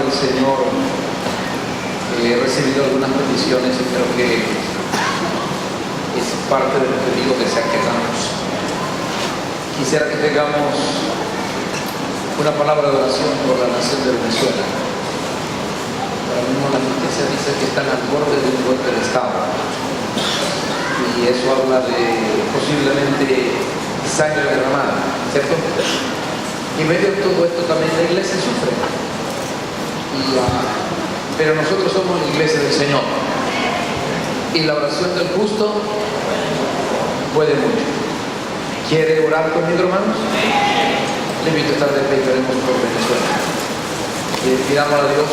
del Señor, he recibido algunas peticiones y creo que es parte del pedido que sea que damos. Quisiera que tengamos una palabra de oración por la nación de Venezuela. Ahora mismo la noticia dice que están al borde de un golpe de Estado. Y eso habla de posiblemente sangre derramada, ¿cierto? Y en medio de todo esto también la iglesia sufre. Pero nosotros somos la iglesia del Señor. Y la oración del justo puede mucho. ¿Quiere orar conmigo, hermanos? Le invito a estar de pie y oremos por Venezuela. Y pidamos a Dios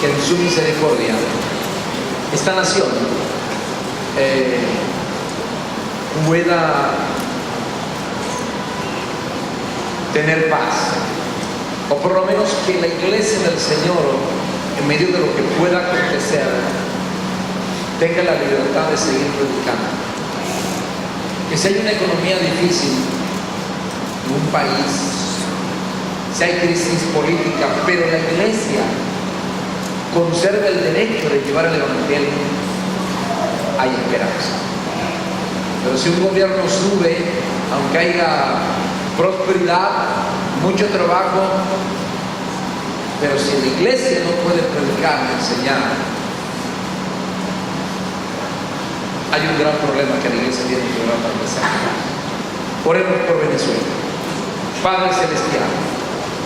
que en su misericordia esta nación pueda tener paz, o por lo menos que la iglesia del Señor, en medio de lo que pueda acontecer, tenga la libertad de seguir predicando. Que si hay una economía difícil en un país, si hay crisis política, pero la iglesia conserva el derecho de llevar el evangelio, hay esperanza. Pero si un gobierno sube, aunque haya prosperidad, mucho trabajo, pero si la iglesia no puede predicar y enseñar, hay un gran problema que la iglesia tiene que orar para empezar. Oremos por Venezuela. Padre Celestial,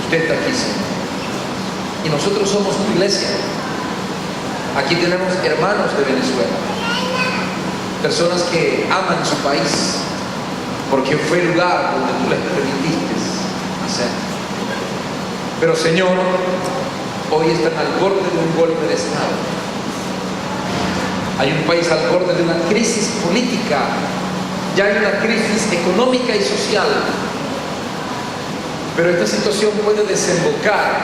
usted está aquí, Señor, y nosotros somos tu iglesia. Aquí tenemos hermanos de Venezuela, personas que aman su país porque fue el lugar donde tú les permitiste hacer. Pero Señor, hoy están al borde de un golpe de Estado. Hay un país al borde de una crisis política, ya hay una crisis económica y social. Pero esta situación puede desembocar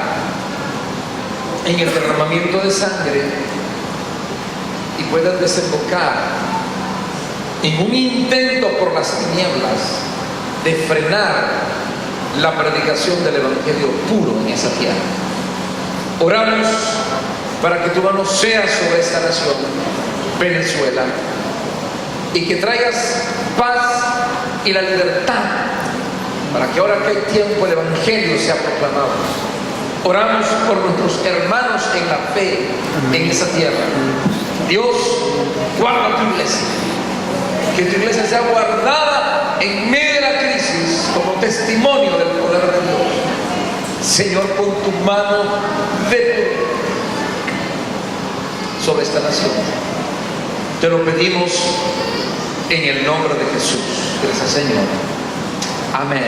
en el derramamiento de sangre y puede desembocar en un intento por las tinieblas de frenar la predicación del evangelio puro en esa tierra. Oramos para que tu mano sea sobre esta nación, Venezuela, y que traigas paz y la libertad para que ahora que hay tiempo el evangelio sea proclamado. Oramos por nuestros hermanos en la fe en esa tierra. Dios, guarda tu iglesia, que tu iglesia sea guardada en medio de la crisis como testimonio del poder de Dios. Señor, pon tu mano de poder sobre esta nación. Te lo pedimos en el nombre de Jesús. Gracias, Señor. Amén.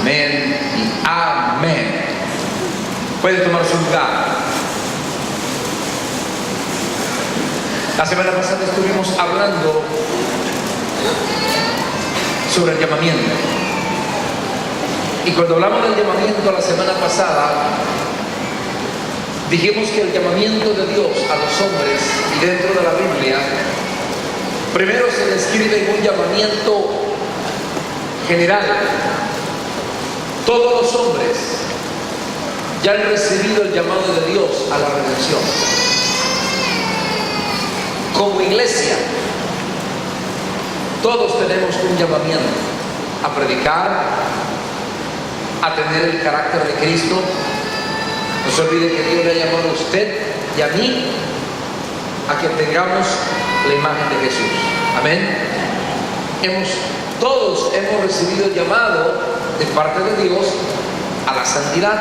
Amén y amén. Puede tomar su lugar. La semana pasada estuvimos hablando sobre el llamamiento. Y cuando hablamos del llamamiento la semana pasada, dijimos que el llamamiento de Dios a los hombres y dentro de la Biblia, primero se describe en un llamamiento general. Todos los hombres ya han recibido el llamado de Dios a la redención. Como iglesia, todos tenemos un llamamiento a predicar, a tener el carácter de Cristo. No se olvide que Dios le ha llamado a usted y a mí a que tengamos la imagen de Jesús. Amén. Todos hemos recibido el llamado de parte de Dios a la santidad.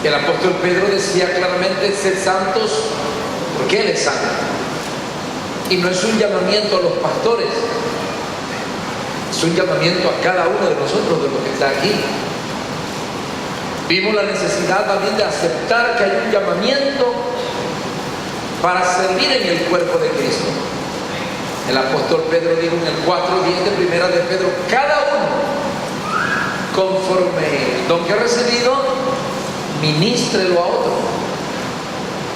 El apóstol Pedro decía claramente: sed santos porque Él es santo. Y no es un llamamiento a los pastores, es un llamamiento a cada uno de nosotros, de los que está aquí. Vimos la necesidad también de aceptar que hay un llamamiento para servir en el cuerpo de Cristo. El apóstol Pedro dijo en el 4:10 de primera de Pedro: cada uno conforme el don que ha recibido, ministrelo a otro.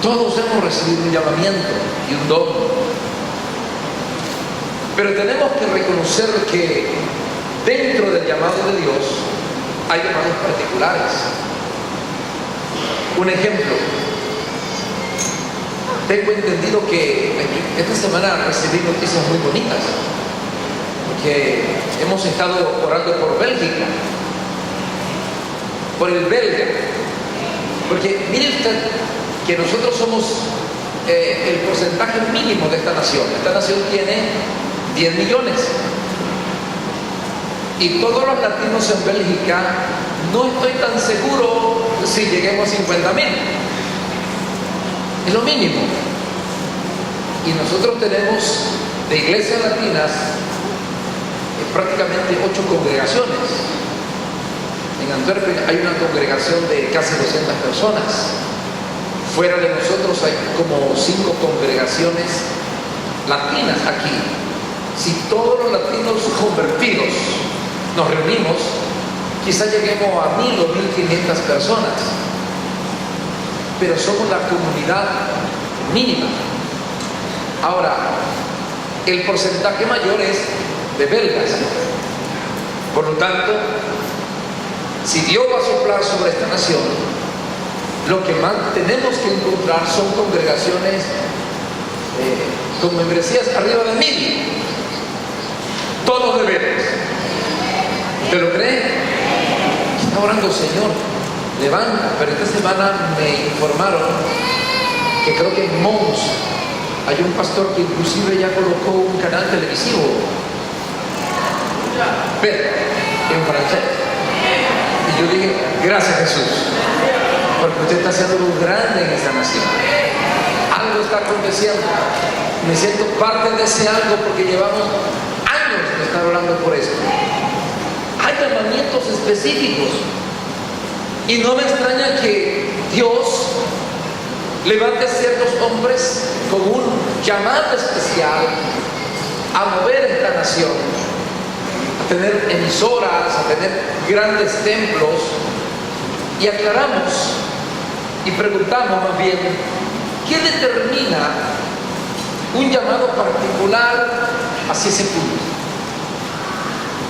Todos hemos recibido un llamamiento y un don, pero tenemos que reconocer que dentro del llamado de Dios hay llamados particulares. Un ejemplo, tengo entendido que esta semana recibí noticias muy bonitas, porque hemos estado orando por Bélgica, por el belga, porque mire usted que nosotros somos el porcentaje mínimo de esta nación. Esta nación tiene 10 millones y todos los latinos en Bélgica, no estoy tan seguro si lleguemos a 50,000. Es lo mínimo. Y nosotros tenemos de iglesias latinas prácticamente 8 congregaciones. En Antwerpen hay una congregación de casi 200 personas. Fuera de nosotros hay como 5 congregaciones latinas aquí. Si todos los latinos convertidos nos reunimos, quizá lleguemos a 1,000 o 1,500 personas, pero somos la comunidad mínima. Ahora, el porcentaje mayor es de belgas. Por lo tanto, si Dios va a soplar sobre esta nación, lo que más tenemos que encontrar son congregaciones con membresías arriba de 1,000, todos de belgas. ¿Usted lo cree? Está orando, Señor, levanta. Pero esta semana me informaron que creo que en Mons hay un pastor que inclusive ya colocó un canal televisivo, pero en francés. Y yo dije, gracias Jesús, porque usted está haciendo algo grande en esta nación. Algo está aconteciendo. Me siento parte de ese algo porque llevamos años de estar orando por esto. Hay llamamientos específicos y no me extraña que Dios levante a ciertos hombres con un llamado especial a mover esta nación, a tener emisoras, a tener grandes templos. Y aclaramos y preguntamos más bien, ¿qué determina un llamado particular hacia ese punto?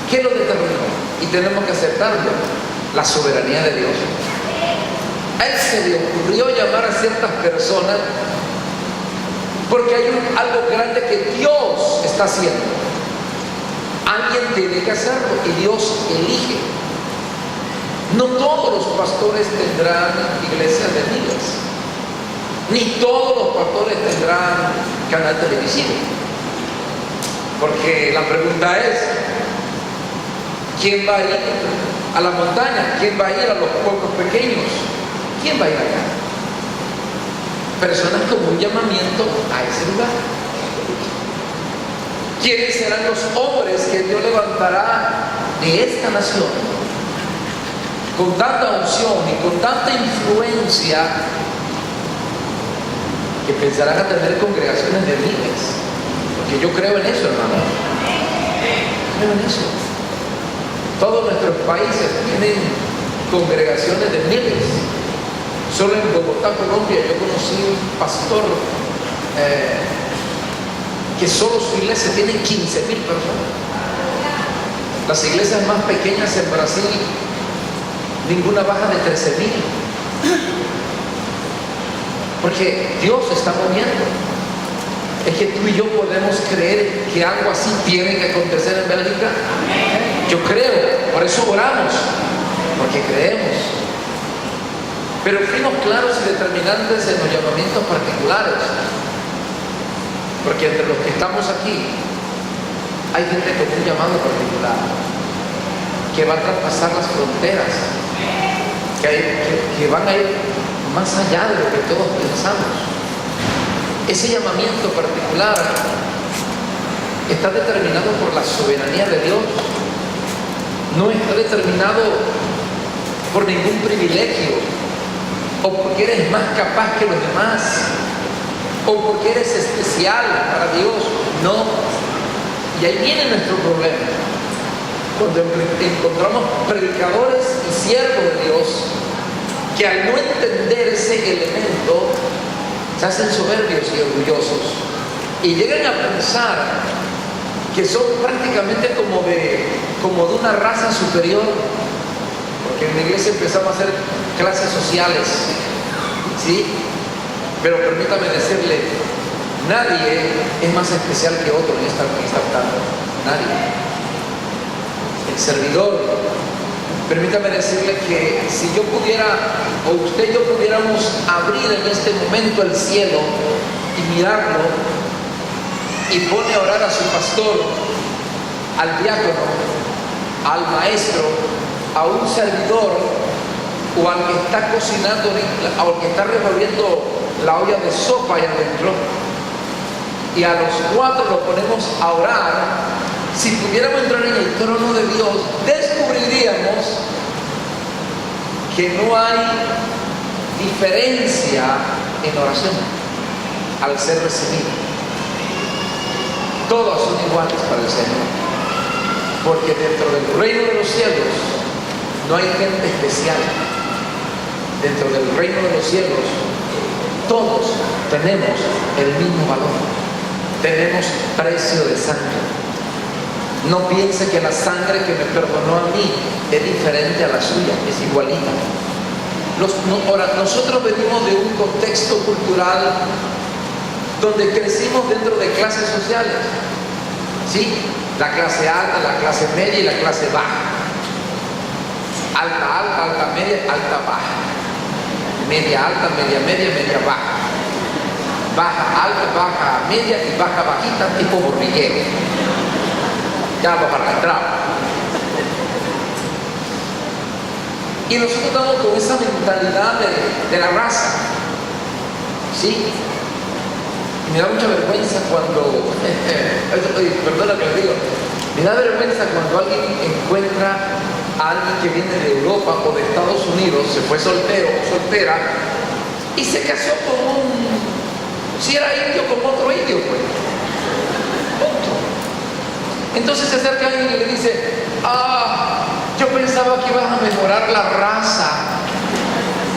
¿Qué lo determina? Y tenemos que aceptarlo, la soberanía de Dios. A él se le ocurrió llamar a ciertas personas porque hay algo grande que Dios está haciendo. Alguien tiene que hacerlo y Dios elige. No todos los pastores tendrán iglesias de miles, ni todos los pastores tendrán canal televisivo, porque la pregunta es, ¿quién va a ir a la montaña? ¿Quién va a ir a los pueblos pequeños? ¿Quién va a ir acá? Personas con un llamamiento a ese lugar. ¿Quiénes serán los hombres que Dios levantará de esta nación con tanta unción y con tanta influencia que pensarán a tener congregaciones de miles? Porque yo creo en eso, hermano. Creo en eso. Todos nuestros países tienen congregaciones de miles. Solo en Bogotá, Colombia, yo conocí un pastor que solo su iglesia tiene 15,000 personas. Las iglesias más pequeñas en Brasil, ninguna baja de 13,000. Porque Dios está moviendo. Es que tú y yo podemos creer que algo así tiene que acontecer en Bélgica. Yo creo, por eso oramos, porque creemos. Pero fuimos claros y determinantes en los llamamientos particulares, porque entre los que estamos aquí hay gente con un llamado particular que va a traspasar las fronteras, que van a ir más allá de lo que todos pensamos. Ese llamamiento particular está determinado por la soberanía de Dios, no está determinado por ningún privilegio, o porque eres más capaz que los demás, o porque eres especial para Dios. No. Y ahí viene nuestro problema, cuando encontramos predicadores y siervos de Dios que al no entender ese elemento se hacen soberbios y orgullosos y llegan a pensar que son prácticamente como de una raza superior, porque en la iglesia empezamos a hacer clases sociales ¿sí? Pero permítame decirle, nadie es más especial que otro en esta tarde. Nadie. El servidor, permítame decirle que si yo pudiera, o usted y yo pudiéramos abrir en este momento el cielo y mirarlo, y pone a orar a su pastor, al diácono, al maestro, a un servidor, o al que está cocinando, o al que está revolviendo la olla de sopa ahí adentro, y a los cuatro lo ponemos a orar, si pudiéramos entrar en el trono de Dios, descubriríamos que no hay diferencia en oración al ser recibido. Todos son iguales para el Señor, porque dentro del reino de los cielos no hay gente especial. Dentro del reino de los cielos todos tenemos el mismo valor, tenemos precio de sangre. No piense que la sangre que me perdonó a mí es diferente a la suya, es igualita. Ahora, nosotros venimos de un contexto cultural donde crecimos dentro de clases sociales, ¿sí? La clase alta, la clase media y la clase baja. Alta, alta, alta, media, alta, baja. Media alta, media, media, media, baja. Baja, alta, baja, media y baja, bajita, tipo borriguero. Ya los arrastraba. Y nosotros estamos con esa mentalidad de la raza, ¿sí? Y me da mucha vergüenza cuando, perdona que le digo, me da vergüenza cuando alguien encuentra a alguien que viene de Europa o de Estados Unidos, se fue soltero o soltera, y se casó con si era indio, con otro indio, pues. Punto. Entonces se acerca alguien y le dice, yo pensaba que ibas a mejorar la raza.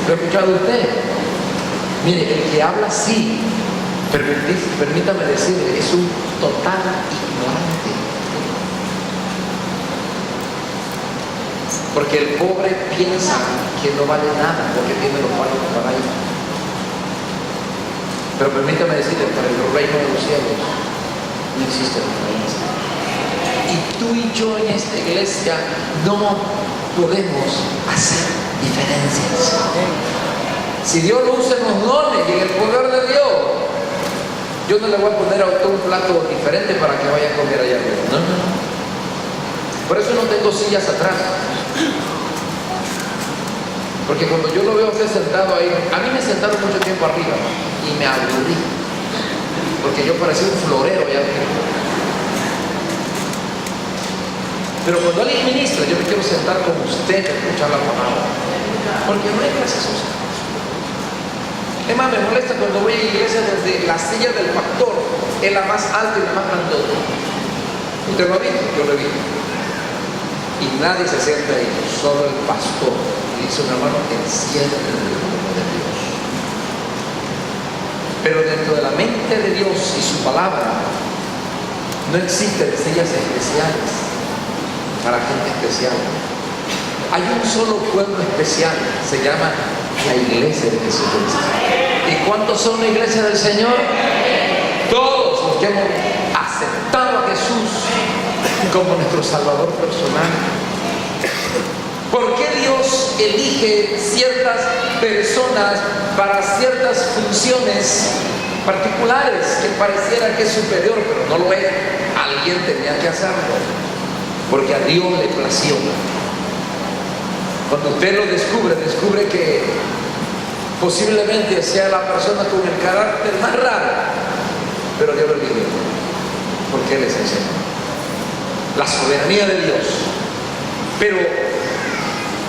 ¿Lo ha escuchado usted? Mire, el que habla así, permítame decirle, es un total ignorante. Porque el pobre piensa que no vale nada porque tiene los palos para ir. Pero permítame decirle, para el reino de los cielos no existe diferencia. Y tú y yo en esta iglesia no podemos hacer diferencias. Si Dios lo usa en los dones y en el poder de Dios, yo no le voy a poner a usted un plato diferente para que vaya a comer allá arriba. No, no, no. Por eso no tengo sillas atrás. Porque cuando yo lo veo a usted sentado ahí, a mí me sentaron mucho tiempo arriba y me aburrí. Porque yo parecía un florero allá arriba. Pero cuando alguien ministra, yo me quiero sentar con usted a escuchar la palabra. Porque no hay clase social. Es más, me molesta cuando voy a la iglesia desde la silla del pastor, es la más alta y la más grandota. ¿Usted lo ha visto? Yo lo he visto. Y nadie se sienta ahí, solo el pastor. Y dice una mano, enciende el reino de Dios. Pero dentro de la mente de Dios y su palabra, no existen sillas especiales para gente especial. Hay un solo pueblo especial, se llama la iglesia de Jesucristo. ¿Y cuántos son la iglesia del Señor? Todos los que hemos aceptado a Jesús como nuestro Salvador personal. ¿Por qué Dios elige ciertas personas para ciertas funciones particulares que pareciera que es superior, pero no lo es? Alguien tenía que hacerlo, porque a Dios le plació. Cuando usted lo descubre que posiblemente sea la persona con el carácter más raro, pero Dios lo eligió, porque Él es el Señor. La soberanía de Dios. Pero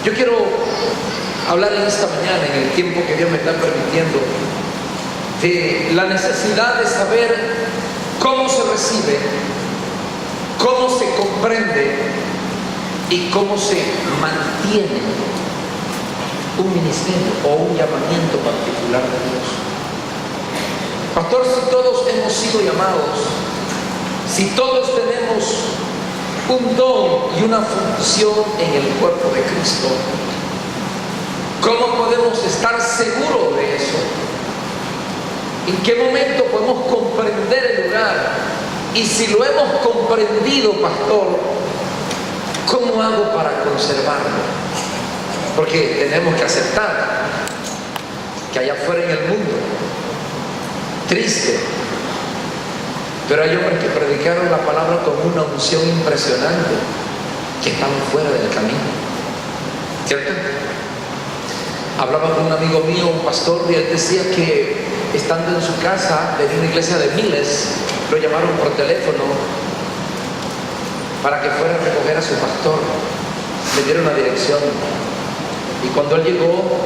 yo quiero hablar en esta mañana, en el tiempo que Dios me está permitiendo, de la necesidad de saber cómo se recibe, cómo se comprende y cómo se mantiene un ministerio o un llamamiento particular de Dios. Pastor, si todos hemos sido llamados, si todos tenemos un don y una función en el cuerpo de Cristo, ¿cómo podemos podemos estar seguros de eso? ¿En qué momento podemos comprender el lugar? Y si lo hemos comprendido, pastor, ¿cómo hago para conservarlo? Porque tenemos que aceptar que allá afuera en el mundo, triste, pero hay hombres que predicaron la palabra con una unción impresionante, que estaban fuera del camino, ¿cierto? Hablaba con un amigo mío, un pastor, y él decía que estando en su casa, de una iglesia de miles, lo llamaron por teléfono para que fuera a recoger a su pastor. Le dieron la dirección, y cuando él llegó,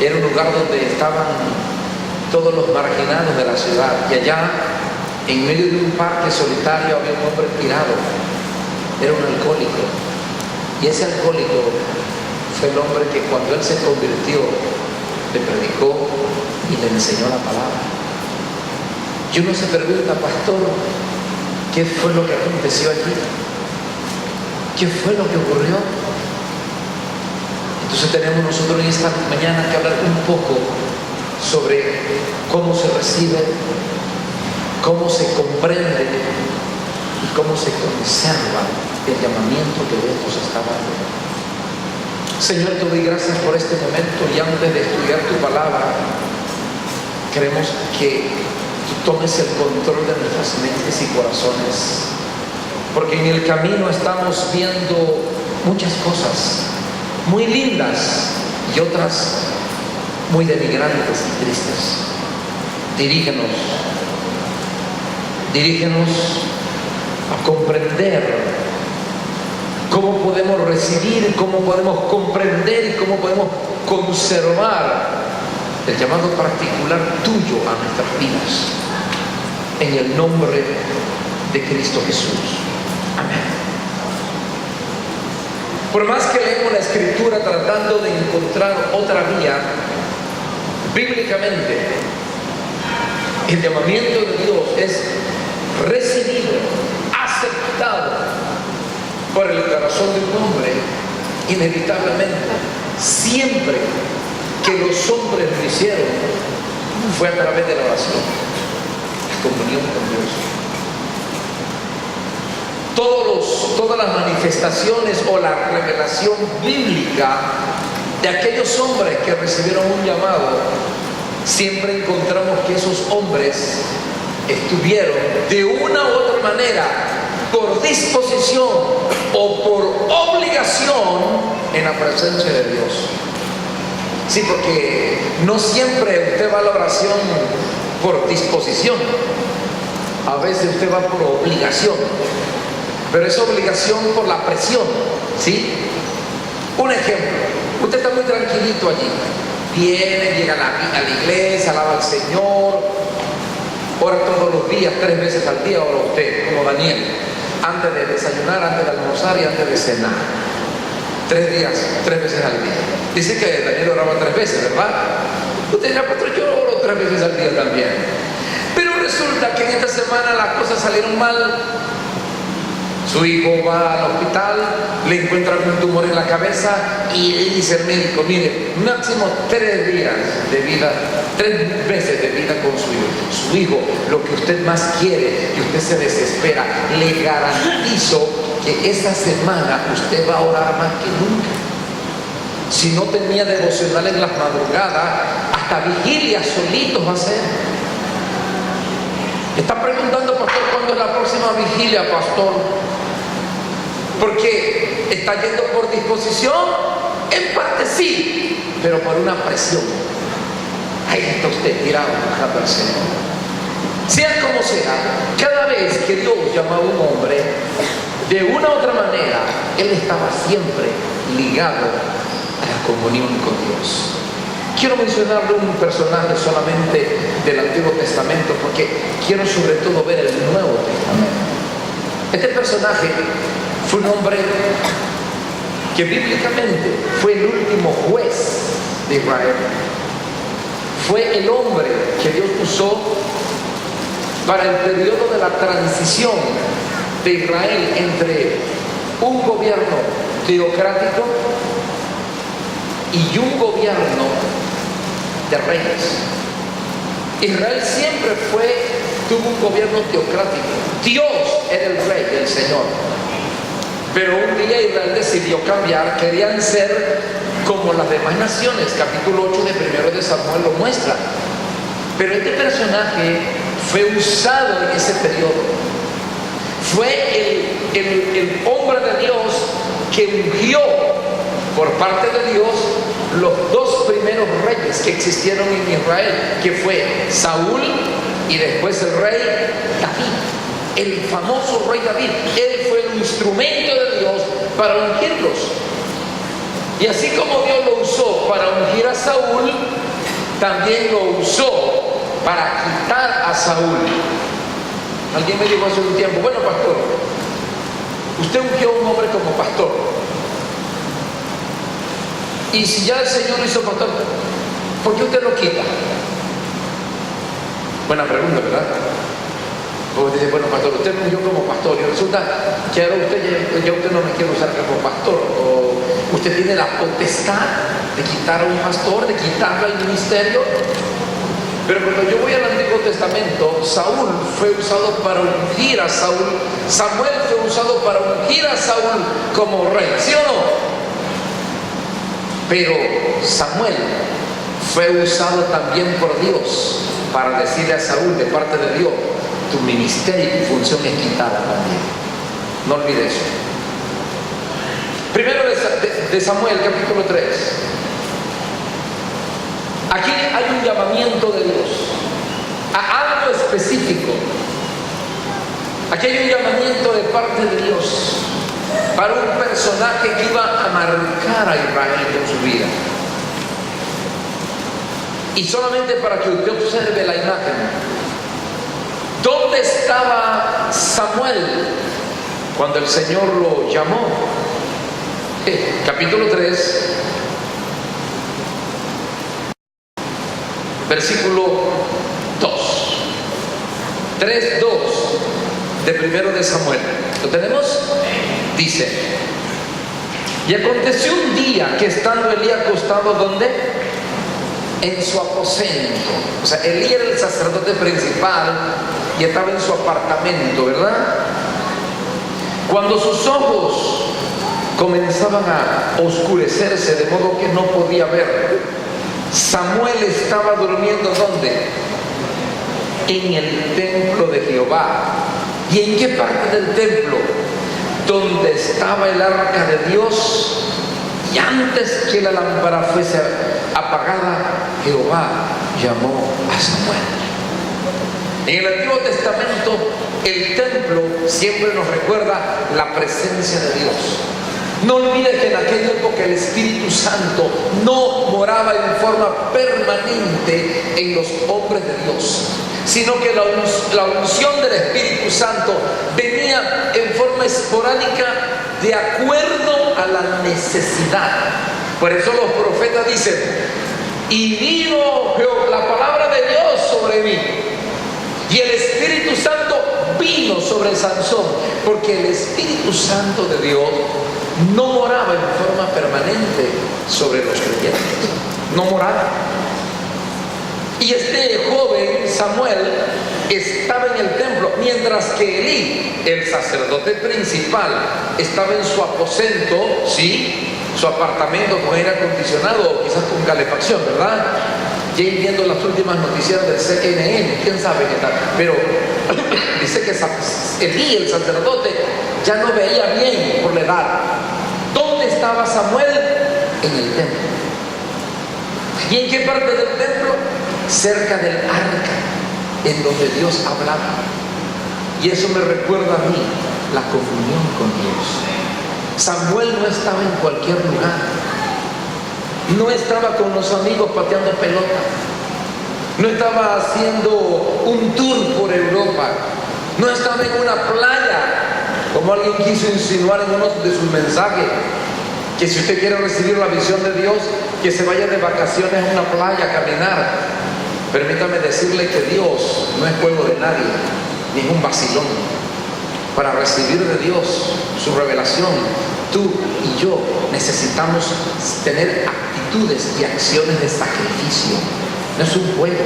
era un lugar donde estaban todos los marginados de la ciudad, y allá, en medio de un parque solitario, había un hombre tirado. Era un alcohólico, y ese alcohólico fue el hombre que cuando él se convirtió, le predicó y le enseñó la palabra. Y uno se pregunta, pastor, ¿qué fue lo que aconteció allí? ¿Qué fue lo que ocurrió? Entonces tenemos nosotros en esta mañana que hablar un poco sobre cómo se recibe, cómo se comprende y cómo se conserva el llamamiento que Dios nos está dando. Señor, te doy gracias por este momento, y antes de estudiar tu palabra, queremos que tú tomes el control de nuestras mentes y corazones, porque en el camino estamos viendo muchas cosas muy lindas y otras muy denigrantes y tristes. Dirígenos a comprender cómo podemos recibir, cómo podemos comprender y cómo podemos conservar el llamado particular tuyo a nuestras vidas, en el nombre de Cristo Jesús. Amén. Por más que leemos la Escritura tratando de encontrar otra vía, bíblicamente el llamamiento de Dios es recibido, aceptado por el corazón de un hombre, inevitablemente. Siempre que los hombres lo hicieron, fue a través de la oración, la comunión con Dios. Todas las manifestaciones o la revelación bíblica de aquellos hombres que recibieron un llamado, siempre encontramos que esos hombres estuvieron de una u otra manera, por disposición o por obligación, en la presencia de Dios. Sí, porque no siempre usted va a la oración por disposición, a veces usted va por obligación, pero es obligación por la presión, ¿sí? Un ejemplo, usted está muy tranquilito allí, viene, llega a la iglesia, alaba al Señor, ora todos los días, 3 veces al día, ora usted, como Daniel, antes de desayunar, antes de almorzar y antes de cenar. 3 días, 3 veces al día. Dice que Daniel oraba 3 veces, ¿verdad? Usted dirá, pastor, yo oro 3 veces al día también. Pero resulta que en esta semana las cosas salieron mal. Su hijo va al hospital, le encuentran un tumor en la cabeza y le dice el médico, mire, máximo 3 días de vida, 3 meses de vida con su hijo. Su hijo, lo que usted más quiere, que usted se desespera, le garantizo que esta semana usted va a orar más que nunca. Si no tenía devocional en las madrugadas, hasta vigilia solitos va a hacer. Está preguntando, pastor, ¿cuándo es la próxima vigilia, pastor? Porque está yendo por disposición, en parte sí, pero por una presión. Ahí está usted tirado buscando al Señor. Sea como sea, cada vez que Dios llamaba a un hombre, de una u otra manera, él estaba siempre ligado a la comunión con Dios. Quiero mencionarle un personaje solamente del Antiguo Testamento, porque quiero sobre todo ver el Nuevo Testamento. Este personaje fue un hombre que bíblicamente fue el último juez de Israel. Fue el hombre que Dios usó para el periodo de la transición de Israel entre un gobierno teocrático y un gobierno de reyes. Israel siempre tuvo un gobierno teocrático. Dios era el rey, el Señor. Pero un día Israel decidió cambiar, querían ser como las demás naciones. Capítulo 8 de 1 de Samuel lo muestra. Pero este personaje fue usado en ese periodo. Fue el hombre de Dios que ungió por parte de Dios los dos primeros reyes que existieron en Israel, que fue Saúl y después el rey David, el famoso rey David. Él fue el instrumento de Dios para ungirlos. Y así como Dios lo usó para ungir a Saúl, también lo usó para quitar a Saúl. Alguien me dijo hace un tiempo: bueno, pastor, usted ungió a un hombre como pastor, y si ya el Señor lo hizo pastor, ¿por qué usted lo quita? Buena pregunta, ¿verdad? Porque dice: bueno, pastor, usted me ungió como pastor y resulta que ahora ya usted no me quiere usar como pastor, o usted tiene la potestad de quitar a un pastor, de quitarlo al ministerio. Pero cuando yo voy al Antiguo Testamento, Saúl fue usado para ungir a Saúl, Samuel fue usado para ungir a Saúl como rey, ¿sí o no? Pero Samuel fue usado también por Dios para decirle a Saúl, de parte de Dios: tu ministerio y tu función es quitada también. No olvides eso. Primero de Samuel, capítulo 3. Aquí hay un llamamiento de Dios a algo específico. Aquí hay un llamamiento de parte de Dios para un personaje que iba a marcar a Israel con su vida. Y solamente para que usted observe la imagen. ¿Dónde estaba Samuel cuando el Señor lo llamó? Capítulo 3, versículo 2. 3:2 de 1 de Samuel. ¿Lo tenemos? Dice: y aconteció un día que estando Elí acostado, ¿dónde? En su aposento. O sea, Elí era el sacerdote principal y estaba en su apartamento, ¿verdad? Cuando sus ojos comenzaban a oscurecerse de modo que no podía ver, Samuel estaba durmiendo, ¿dónde? En el templo de Jehová. ¿Y en qué parte del templo? Donde estaba el arca de Dios. Y antes que la lámpara fuese apagada, Jehová llamó a Samuel. En el Antiguo Testamento, el templo siempre nos recuerda la presencia de Dios. No olvides que en aquella época el Espíritu Santo no moraba en forma permanente en los hombres de Dios, sino que la unción del Espíritu Santo venía en forma esporádica de acuerdo a la necesidad. Por eso los profetas dicen: y vino la palabra de Dios sobre mí, y el Espíritu Santo vino sobre Sansón, porque el Espíritu Santo de Dios no moraba en forma permanente sobre los creyentes, no moraba. Y este joven Samuel estaba en el templo, mientras que Elí, el sacerdote principal, estaba en su aposento, ¿sí? Su apartamento con aire acondicionado, quizás con calefacción, ¿verdad? Ya viendo las últimas noticias del CNN, quién sabe qué tal, pero dice que Elí, el sacerdote, ya no veía bien por la edad. ¿Dónde estaba Samuel? En el templo. ¿Y en qué parte del templo? Cerca del arca, en donde Dios hablaba. Y eso me recuerda a mí la comunión con Dios. Samuel no estaba en cualquier lugar. No estaba con los amigos pateando pelota. No estaba haciendo un tour por Europa. No estaba en una playa, como alguien quiso insinuar en uno de sus mensajes, que si usted quiere recibir la visión de Dios, que se vaya de vacaciones a una playa a caminar. Permítame decirle que Dios no es juego de nadie, ni es un vacilón. para recibir de Dios su revelación, tú y yo necesitamos tener actitudes y acciones de sacrificio. No es un juego.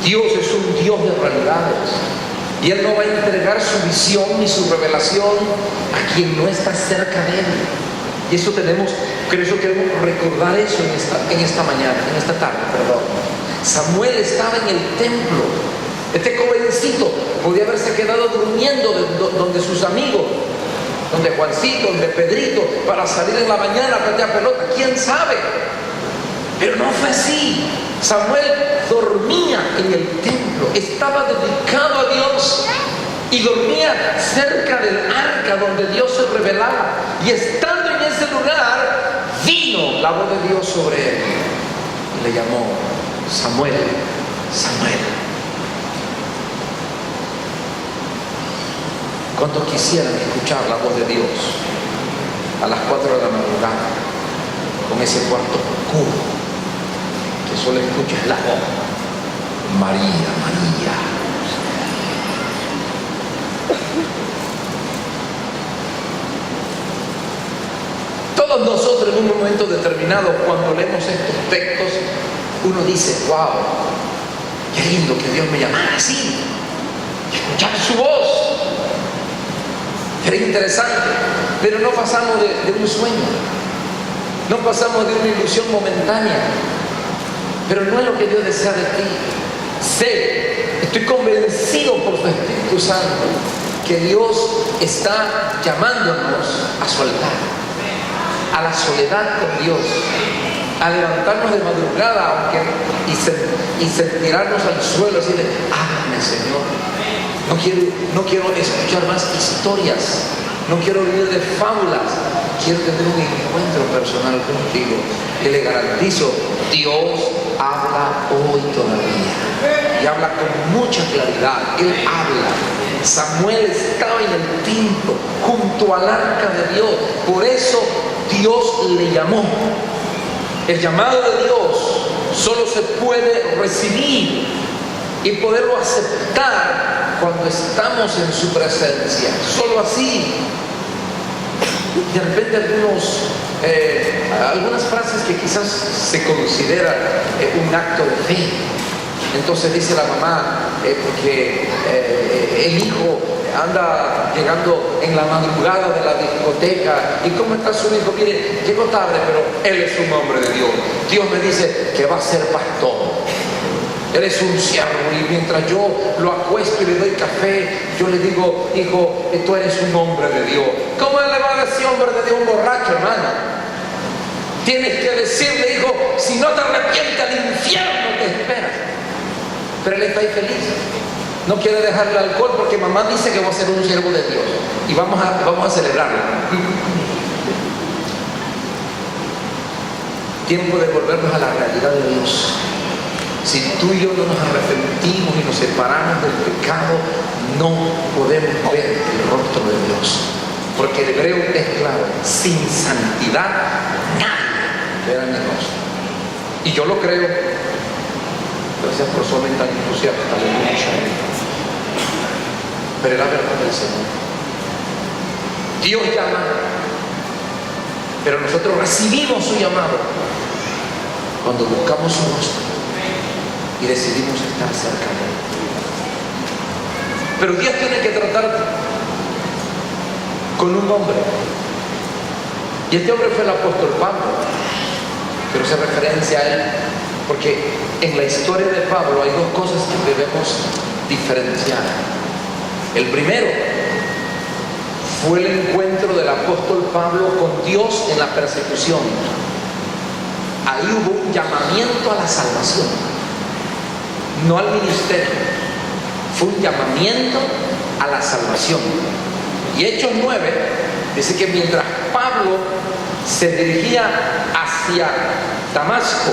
Dios es un Dios de realidades. Y Él no va a entregar su visión ni su revelación a quien no está cerca de Él. Y eso queremos recordar eso en esta mañana, en esta tarde, perdón. Samuel estaba en el templo. Este jovencito podía haberse quedado durmiendo donde sus amigos, donde Juancito, donde Pedrito, para salir en la mañana a patear pelota, quién sabe. Pero no fue así. Samuel dormía en el templo, estaba dedicado a Dios y dormía cerca del arca donde Dios se revelaba. Y estando en ese lugar, vino la voz de Dios sobre él y le llamó: Samuel, Samuel. ¿Cuántos quisieran escuchar la voz de Dios a las 4 de la madrugada, con ese cuarto oscuro, que solo escuchas la voz? María, María. Todos nosotros en un momento determinado, cuando leemos estos textos, uno dice: wow, qué lindo que Dios me llamara así, y escuchar su voz. Era interesante, pero no pasamos de un sueño, no pasamos de una ilusión momentánea. Pero no es lo que Dios desea de ti. Estoy convencido por su Espíritu Santo que Dios está llamándonos a soltar, a la soledad con Dios, a levantarnos de madrugada y tirarnos al suelo y decirle: háblame, Señor. No quiero escuchar más historias, no quiero vivir de fábulas, quiero tener un encuentro personal contigo. Y le garantizo, Dios habla hoy todavía, y habla con mucha claridad. Él habla. Samuel estaba en el templo, junto al arca de Dios, por eso Dios le llamó. El llamado de Dios solo se puede recibir y poderlo aceptar cuando estamos en su presencia. Solo así. De repente algunas frases que quizás se consideran un acto de fe. Entonces dice la mamá, porque el hijo anda llegando en la madrugada de la discoteca. ¿Y cómo está su hijo? Mire, llegó tarde, pero él es un hombre de Dios. Dios me dice que va a ser pastor. Él es un siervo, y mientras yo lo acuesto y le doy café, yo le digo: hijo, tú eres un hombre de Dios. ¿Cómo él le va a decir hombre de Dios un borracho, hermano? Tienes que decirle: hijo, si no te arrepientes, al infierno te espera. Pero él está ahí feliz. No quiere dejar el alcohol porque mamá dice que va a ser un siervo de Dios. Y vamos a celebrarlo. Tiempo de volvernos a la realidad de Dios. Si tú y yo no nos arrepentimos y nos separamos del pecado, no podemos ver el rostro de Dios. Porque el hebreo es claro: sin santidad nadie verá mi rostro. Y yo lo creo. Gracias por su mente tan entusiasta. Aleluya. Pero es la verdad del Señor. Dios llama, pero nosotros recibimos su llamado cuando buscamos su rostro y decidimos estar cerca de Él. Pero Dios tiene que tratar con un hombre, y este hombre fue el apóstol Pablo. Pero hace referencia a él porque en la historia de Pablo hay dos cosas que debemos diferenciar. El primero fue el encuentro del apóstol Pablo con Dios en la persecución. Ahí hubo un llamamiento a la salvación, no al ministerio. Fue un llamamiento a la salvación. Y Hechos 9 dice que mientras Pablo se dirigía hacia Damasco,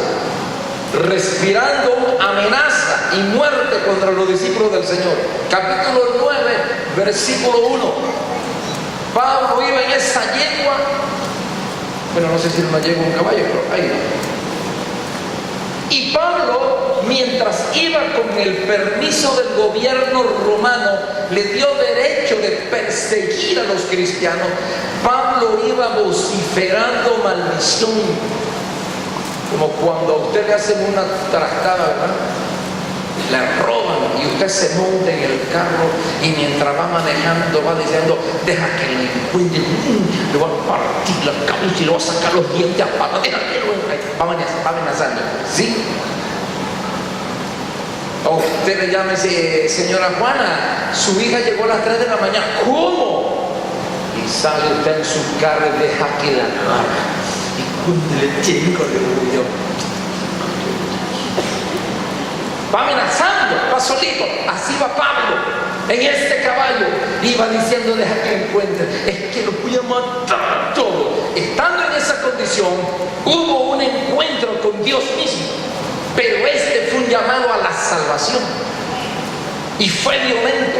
respirando amenaza y muerte contra los discípulos del Señor, capítulo 9, versículo 1, Pablo iba en esa yegua, bueno, no sé si era una yegua o un caballo, pero ahí va. Y Pablo mientras iba con el permiso del gobierno romano, le dio derecho de perseguir a los cristianos. Pablo iba vociferando maldición, como cuando a usted le hacen una trastada, ¿verdad? Le roban y usted se monta en el carro y mientras va manejando va diciendo: deja que le encuentre, le voy a partir la cabeza y le voy a sacar los dientes a Pablo, deja que lo va amenazando, ¿sí? O usted le llama y dice: señora Juana, su hija llegó a las 3 de la mañana. ¿Cómo? Y sale usted en su carro y deja que la agarre y cuando le tengo de orgullo, va amenazando, va solito. Así va Pablo en este caballo, iba diciendo: deja que lo encuentre, es que lo voy a matar todo. Estando en esa condición, hubo un encuentro con Dios mismo, pero este fue un llamado a la salvación y fue violento.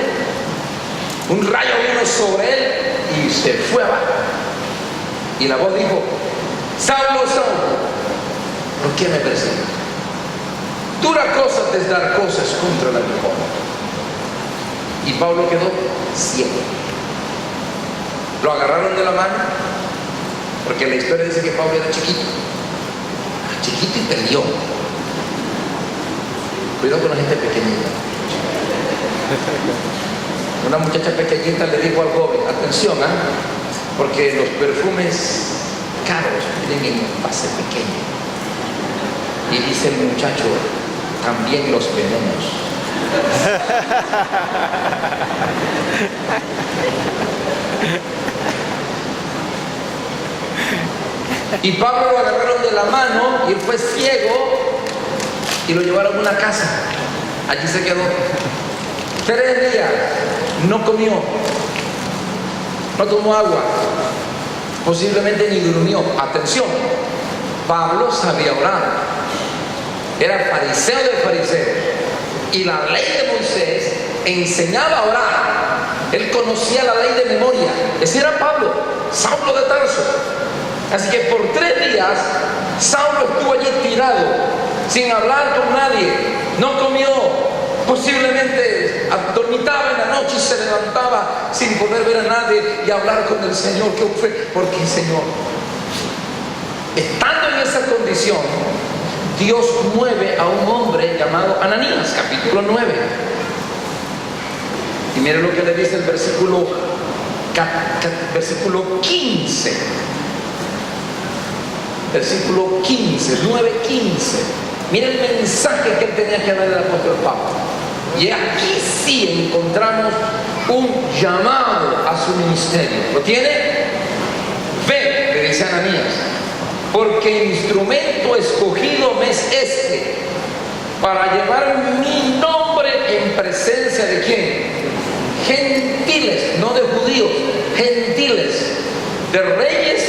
Un rayo vino sobre él y se fue abajo, y la voz dijo: Saulo, Saulo, ¿por qué me persigues? Dura cosa es dar cosas contra la mejor. Y Pablo quedó ciego. Lo agarraron de la mano, porque la historia dice que Pablo era chiquito y perdió. Cuidado con la gente pequeñita. Una muchacha pequeñita le dijo al joven: atención, porque los perfumes caros vienen en envase pequeño. Y dice el muchacho: también los venenos. Y Pablo lo agarraron de la mano y él fue ciego y lo llevaron a una casa. Allí se quedó 3 días, no comió, no tomó agua, posiblemente ni durmió. Atención, Pablo sabía orar. Era fariseo de fariseos y la ley de Moisés enseñaba a orar. Él conocía la ley de memoria. Ese era Pablo, Saulo de Tarso. Así que por 3 días Saulo estuvo allí tirado, sin hablar con nadie, no comió, posiblemente dormitaba en la noche y se levantaba sin poder ver a nadie y hablar con el Señor. ¿Qué fue? Porque Señor, estando en esa condición, Dios mueve a un hombre llamado Ananías, capítulo 9. Y miren lo que le dice el versículo 15. Versículo 15, 9:15. Miren el mensaje que él tenía que dar el apóstol Pablo. Y aquí sí encontramos un llamado a su ministerio. ¿Lo tiene? Ve, le dice Ananías, porque instrumento escogido me es este, para llevar mi nombre en presencia de ¿quién? Gentiles, no de judíos, gentiles, de reyes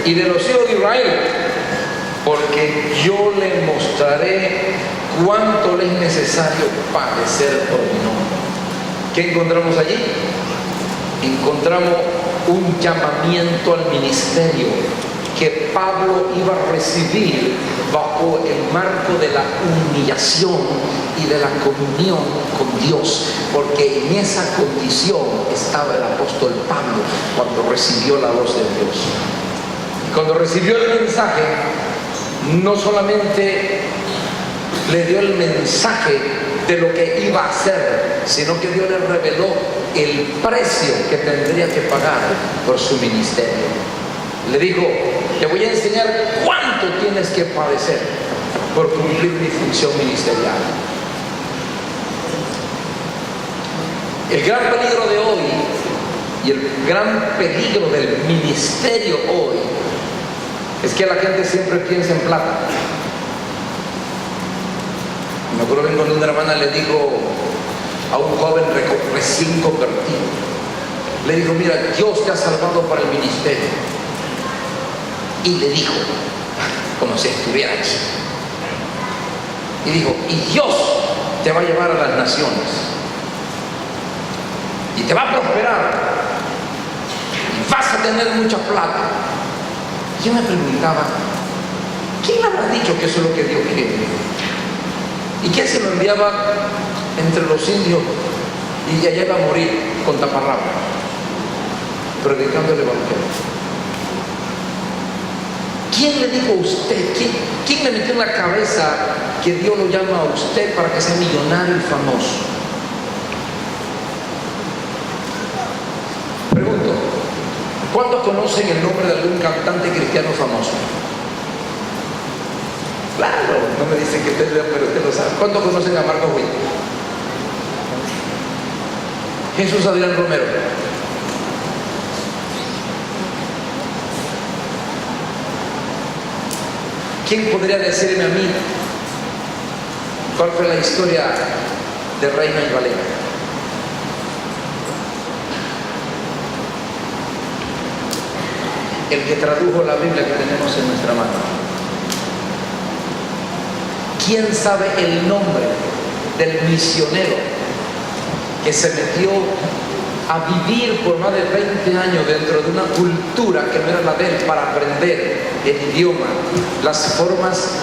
y de los hijos de Israel, porque yo le mostraré cuánto le es necesario padecer por mi nombre. ¿Qué encontramos allí? Encontramos un llamamiento al ministerio que Pablo iba a recibir bajo el marco de la humillación y de la comunión con Dios, porque en esa condición estaba el apóstol Pablo cuando recibió la voz de Dios. Y cuando recibió el mensaje, no solamente le dio el mensaje de lo que iba a hacer, sino que Dios le reveló el precio que tendría que pagar por su ministerio. Le dijo: te voy a enseñar cuánto tienes que padecer por cumplir mi función ministerial. El gran peligro de hoy y el gran peligro del ministerio hoy es que la gente siempre piensa en plata. Me acuerdo bien cuando una hermana le dijo a un joven recién convertido, le dijo: mira, Dios te ha salvado para el ministerio. Y le dijo, como si estuviera aquí, y dijo: y Dios te va a llevar a las naciones y te va a prosperar y vas a tener mucha plata. Yo me preguntaba, ¿quién habrá dicho que eso es lo que Dios quiere? ¿Y quién se lo enviaba entre los indios y allá iba a morir con taparrabo, predicando el evangelio? ¿Quién le dijo a usted? ¿Quién le metió en la cabeza que Dios lo llama a usted para que sea millonario y famoso? Pregunto, ¿cuántos conocen el nombre de algún cantante cristiano famoso? Claro, no me dicen que usted lea, pero usted lo sabe. ¿Cuántos conocen a Marcos Witt? Jesús Adrián Romero. ¿Quién podría decirme a mí cuál fue la historia de Reina y Valera? El que tradujo la Biblia que tenemos en nuestra mano. ¿Quién sabe el nombre del misionero que se metió a vivir por más de 20 años dentro de una cultura que no era la de él para aprender el idioma, las formas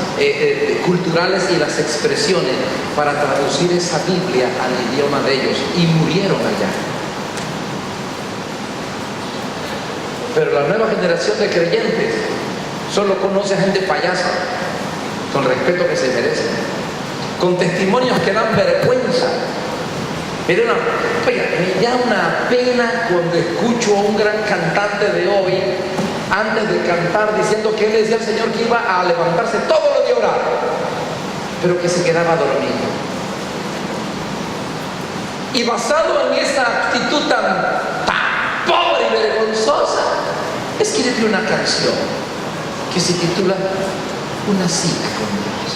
culturales y las expresiones para traducir esa Biblia al idioma de ellos, y murieron allá? Pero la nueva generación de creyentes solo conoce a gente payasa, con respeto que se merecen, con testimonios que dan vergüenza. Me da una pena cuando escucho a un gran cantante de hoy, antes de cantar, diciendo que él decía al Señor que iba a levantarse todos los días a orar, pero que se quedaba dormido. Y basado en esa actitud tan pobre y vergonzosa, escribí una canción que se titula Una cita con Dios.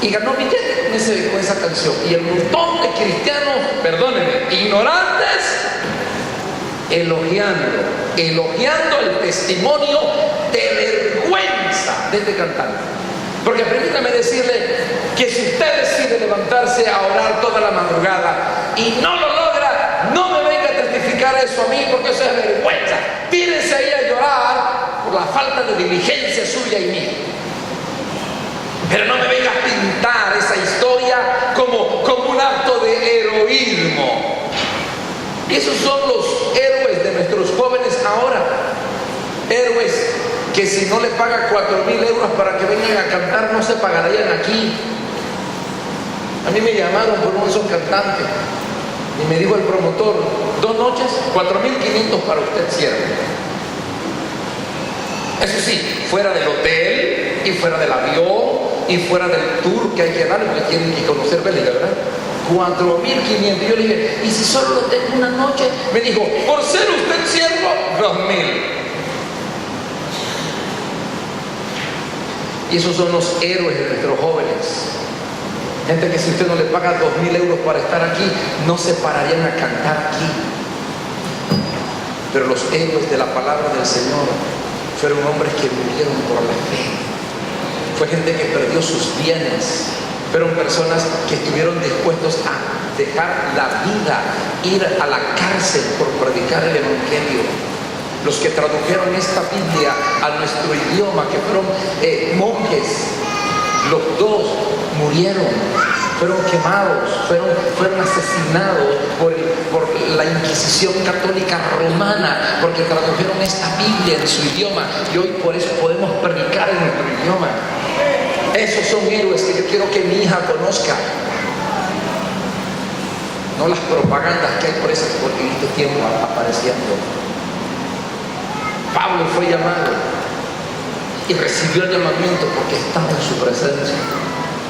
Y ganó billete con esa canción. Y el montón de cristianos, perdónenme, ignorantes, elogiando el testimonio de vergüenza de este cantante. Porque permítame decirle que si usted decide levantarse a orar toda la madrugada y no lo logra, no me venga a testificar eso a mí, porque eso es vergüenza. Tírense ahí a llorar por la falta de diligencia suya y mía. Pero no me venga a pintar esa historia como un acto de heroísmo. Y esos son los héroes de nuestros jóvenes ahora. Héroes que si no le pagan 4,000 euros para que vengan a cantar, no se pagarían aquí. A mí me llamaron por uno de esos cantantes y me dijo el promotor: 2 noches, 4,500 para usted, cierre. Eso sí, fuera del hotel y fuera del avión y fuera del tour que hay que dar, porque tienen que conocer Bélgica, ¿verdad? 4,500. Yo le dije: ¿y si solo lo tengo una noche? Me dijo: por ser usted siervo, 2,000. Y esos son los héroes de nuestros jóvenes. Gente que si usted no le paga 2,000 euros para estar aquí, no se pararían a cantar aquí. Pero los héroes de la palabra del Señor fueron hombres que murieron por la fe. Fue gente que perdió sus bienes. Fueron personas que estuvieron dispuestos a dejar la vida, ir a la cárcel por predicar el evangelio. Los que tradujeron esta Biblia a nuestro idioma, que fueron monjes, los 2 murieron, fueron quemados, fueron asesinados por la Inquisición Católica Romana, porque tradujeron esta Biblia en su idioma, y hoy por eso podemos predicar en nuestro idioma. Esos son héroes que yo quiero que mi hija conozca, no las propagandas que hay por este tiempo apareciendo. Pablo fue llamado y recibió el llamamiento porque estaba en su presencia.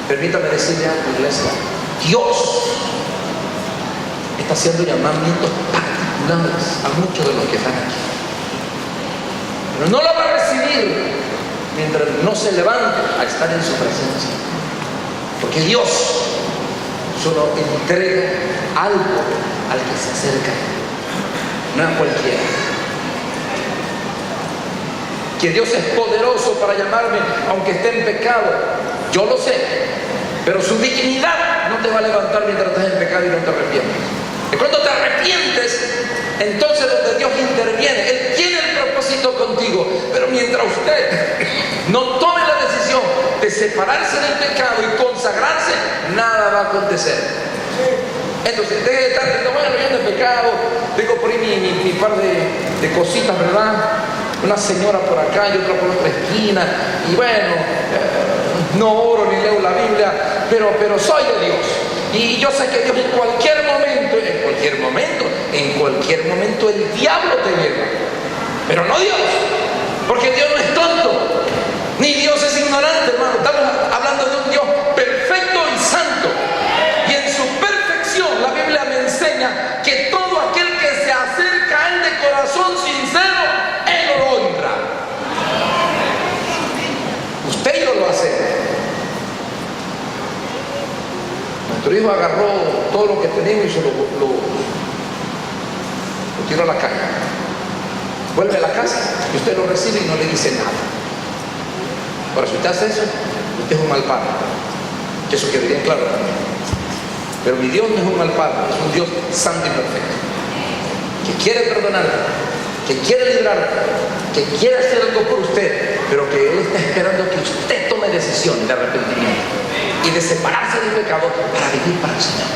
Permítame decirle a tu iglesia: Dios está haciendo llamamientos particulares a muchos de los que están aquí, pero no lo va a recibir mientras no se levante a estar en su presencia, porque Dios solo entrega algo al que se acerca, no a cualquiera. Que Dios es poderoso para llamarme aunque esté en pecado, yo lo sé, pero su dignidad no te va a levantar mientras estás en pecado y no te arrepientes. Y cuando te arrepientes, entonces donde Dios interviene. Él tiene el propósito contigo, pero mientras usted no tome la decisión de separarse del pecado y consagrarse, nada va a acontecer. Entonces, deje de estar diciendo, bueno, yo ando en pecado, tengo por ahí mi par de cositas, ¿verdad? Una señora por acá y otra por otra esquina, y bueno, no oro ni leo la Biblia, pero soy de Dios. Y yo sé que Dios en cualquier momento el diablo te lleva, pero no Dios, porque Dios no es tonto, ni Dios es ignorante, hermano. Estamos hablando de un Dios perfecto y santo, y en su perfección la Biblia me enseña que todo aquel que se acerca a Él de corazón sincero, Él lo honra. Usted y yo lo hacemos. Nuestro hijo agarró todo lo que tenemos y se lo tiró a la calle. Vuelve a la casa y usted lo recibe y no le dice nada. Ahora, si usted hace eso, usted es un mal padre. Que eso quede bien claro también. Pero mi Dios no es un mal padre, es un Dios santo y perfecto, que quiere perdonarle, que quiere librarle, que quiere hacer algo por usted, pero que Él está esperando que usted tome decisiones de arrepentimiento y de separarse del pecado para vivir para el Señor.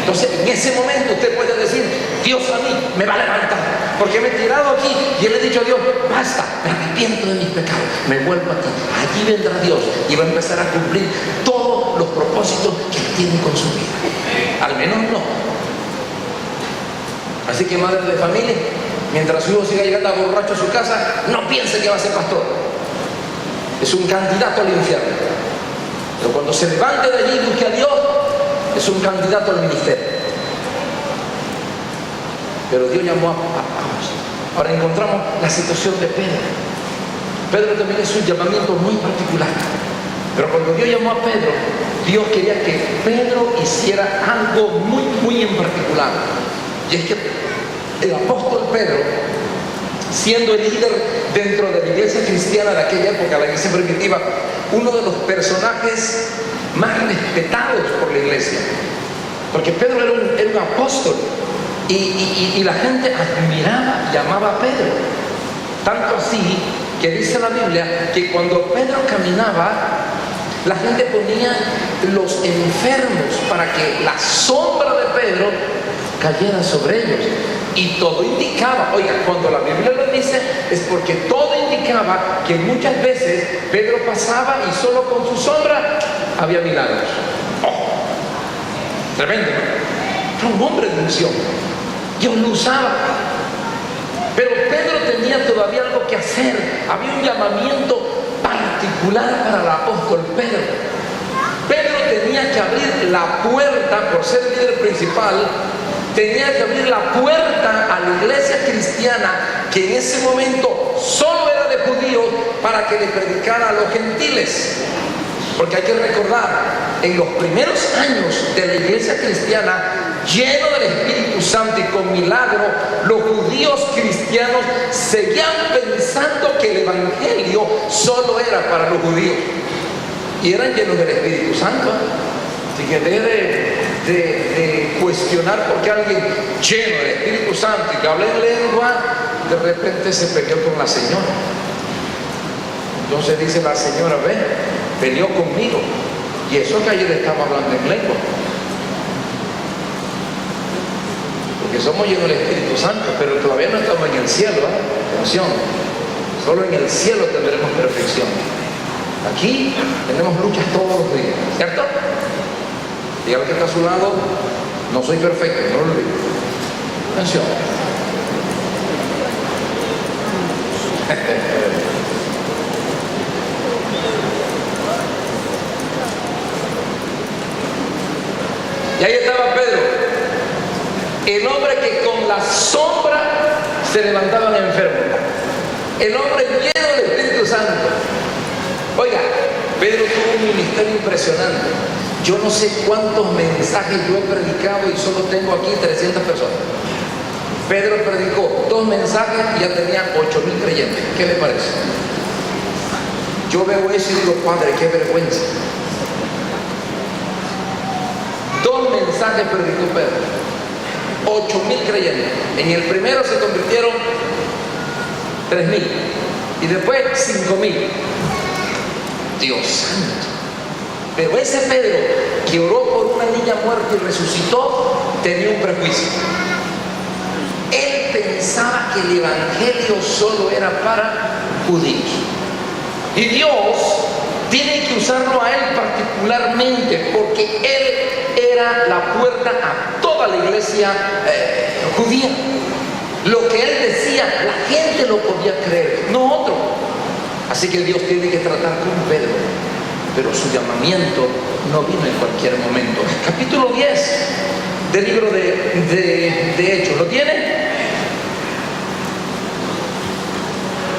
Entonces, en ese momento usted puede decir, Dios a mí me va a levantar, porque me he tirado aquí y le he dicho a Dios, basta, me arrepiento de mis pecados, me vuelvo a ti. Allí vendrá Dios y va a empezar a cumplir todos los propósitos que tiene con su vida. Al menos no. Así que, madre de familia, mientras su hijo siga llegando borracho a su casa, no piense que va a ser pastor. Es un candidato al infierno. Pero cuando se levante de allí y busque a Dios, es un candidato al ministerio. Pero Dios llamó a José. Ahora encontramos la situación de Pedro. Pedro también es un llamamiento muy particular. Pero cuando Dios llamó a Pedro, Dios quería que Pedro hiciera algo muy, muy en particular. Y es que el apóstol Pedro, siendo el líder dentro de la iglesia cristiana de aquella época, la iglesia primitiva, uno de los personajes más respetados por la iglesia, porque Pedro era un apóstol y la gente admiraba y amaba a Pedro, tanto así que dice la Biblia que cuando Pedro caminaba, la gente ponía los enfermos para que la sombra de Pedro cayera sobre ellos. Y todo indicaba, oiga, cuando la Biblia lo dice, es porque todo indicaba que muchas veces Pedro pasaba y solo con su sombra había milagros. ¡Oh! Tremendo, ¿no? Era un hombre de unción. Dios lo usaba. Pero Pedro tenía todavía algo que hacer. Había un llamamiento particular para el apóstol Pedro. Pedro tenía que abrir la puerta, por ser el líder principal, tenía que abrir la puerta a la iglesia cristiana, que en ese momento solo era de judíos, para que le predicara a los gentiles. Porque hay que recordar, en los primeros años de la iglesia cristiana, lleno del Espíritu Santo y con milagro, los judíos cristianos seguían pensando que el evangelio solo era para los judíos, y eran llenos del Espíritu Santo. Así que debe de cuestionar por qué alguien lleno del Espíritu Santo y que habla en lengua, de repente se peleó con la señora. Entonces dice la señora, ve, peleó conmigo, y eso que ayer estaba hablando en lengua. Porque somos llenos del Espíritu Santo, pero todavía no estamos en el cielo, ¿eh? Atención, solo en el cielo tendremos perfección. Aquí tenemos luchas todos los días, ¿cierto? Y al que está a su lado, no soy perfecto, no lo olvido. Atención. Y ahí estaba Pedro, el hombre que con la sombra se levantaban enfermos, el hombre lleno del Espíritu Santo. Oiga, Pedro tuvo un ministerio impresionante. Yo no sé cuántos mensajes yo he predicado y solo tengo aquí 300 personas. Pedro predicó 2 mensajes y ya tenía 8,000 creyentes. ¿Qué le parece? Yo veo eso y digo, Padre, qué vergüenza. 2 mensajes predicó Pedro, 8,000 creyentes. En el primero se convirtieron 3,000 y después 5,000. Dios santo. Pero ese Pedro que oró por una niña muerta y resucitó, tenía un prejuicio. Él pensaba que el evangelio solo era para judíos. Y Dios tiene que usarlo a él particularmente, porque él era la puerta a toda la iglesia judía. Lo que él decía, la gente lo podía creer, no otro. Así que Dios tiene que tratar con Pedro, pero su llamamiento no vino en cualquier momento. Capítulo 10 del libro de Hechos, ¿lo tiene?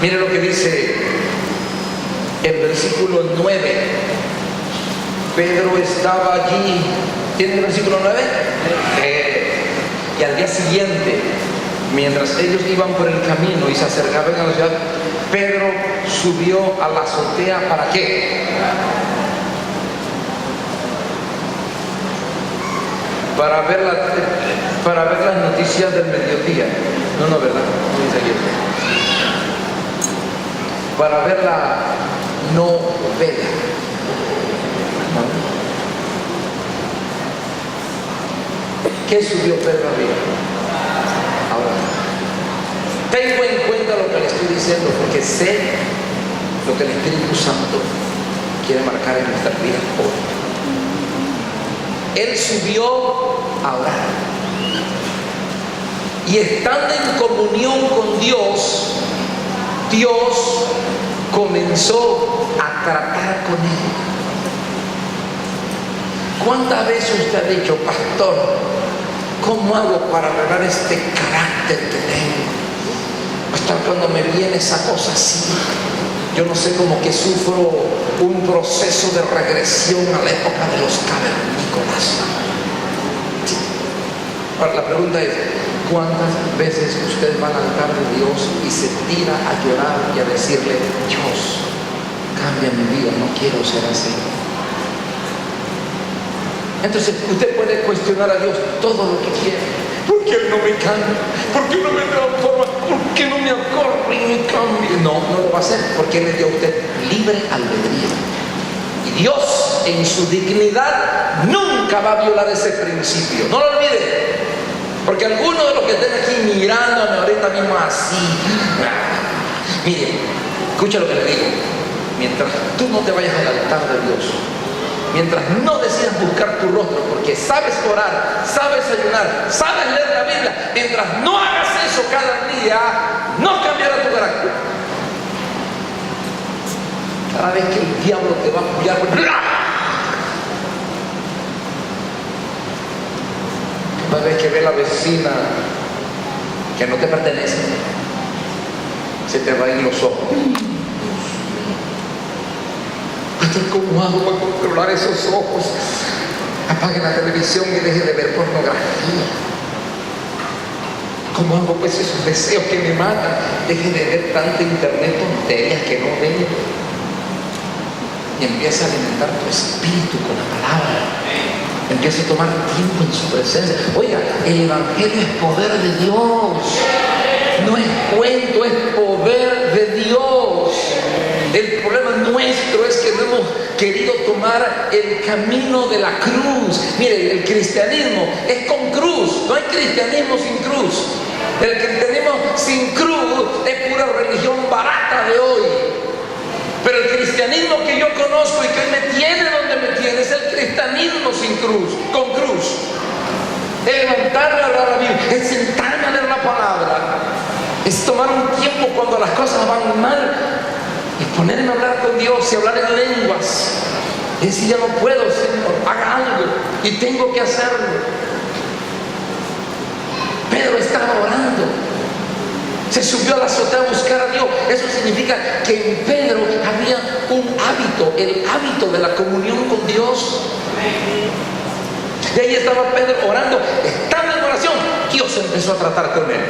Mire lo que dice el versículo 9. Pedro estaba allí. ¿Tiene el versículo 9? Y al día siguiente, mientras ellos iban por el camino y se acercaban a la ciudad, Pedro subió a la azotea. ¿Para qué? Para ver las noticias del mediodía. No, ¿verdad? No dice aquí. Para ver la novela. ¿Qué subió Pedro arriba? Ahora, tengo en cuenta lo que le estoy diciendo, porque sé lo que el Espíritu Santo quiere marcar en nuestras vidas hoy. Él subió a orar, y estando en comunión con Dios, Dios comenzó a tratar con él. ¿Cuántas veces usted ha dicho, pastor, cómo hago para arreglar este carácter que tengo? Pastor, cuando me viene esa cosa así, yo no sé, como que sufro un proceso de regresión a la época de los cavernícolas. Ahora la pregunta es, ¿cuántas veces usted va al altar de Dios y se tira a llorar y a decirle, Dios, cambia mi vida, no quiero ser así? Entonces usted puede cuestionar a Dios todo lo que quiera. ¿Por qué Él no me cambia? ¿Por qué no me transforma? ¿Por qué no me acorre y me cambia? No lo va a hacer, porque Él le dio a usted libre albedrío. Y Dios, en su dignidad, nunca va a violar ese principio. No lo olvide. Porque algunos de los que estén aquí mirándome ahorita mismo así, mire, escucha lo que le digo. Mientras tú no te vayas al altar de Dios, mientras no decidas buscar tu rostro, porque sabes orar, sabes ayunar, sabes leer la Biblia, mientras no hagas eso cada día, no cambiará tu carácter. Cada vez que el diablo te va a apoyar, cada vez que ve la vecina que no te pertenece, se te va a ir los ojos. ¿Cómo hago para controlar esos ojos? Apague la televisión y deje de ver pornografía. ¿Cómo hago pues esos deseos que me matan? Deje de ver tanta internet, tonterías que no ven. Y empieza a alimentar tu espíritu con la palabra. Empieza a tomar tiempo en su presencia. Oiga, el evangelio es poder de Dios. No es cuento, es poder de Dios. El problema nuestro es que no hemos querido tomar el camino de la cruz. Mire, el cristianismo es con cruz. No hay cristianismo sin cruz. El cristianismo sin cruz es pura religión barata de hoy. Pero el cristianismo que yo conozco y que me tiene donde me tiene es el cristianismo sin cruz, con cruz. Es levantarme a hablar a Biblia, es sentarme a leer la palabra, es tomar un tiempo cuando las cosas van mal y ponerme a hablar con Dios y hablar en lenguas. Y decir, ya no puedo, Señor, haga algo y tengo que hacerlo. Pedro estaba orando. Se subió a la azotea a buscar a Dios. Eso significa que en Pedro había un hábito, el hábito de la comunión con Dios. Y ahí estaba Pedro orando. Estando en oración, Dios empezó a tratar con él.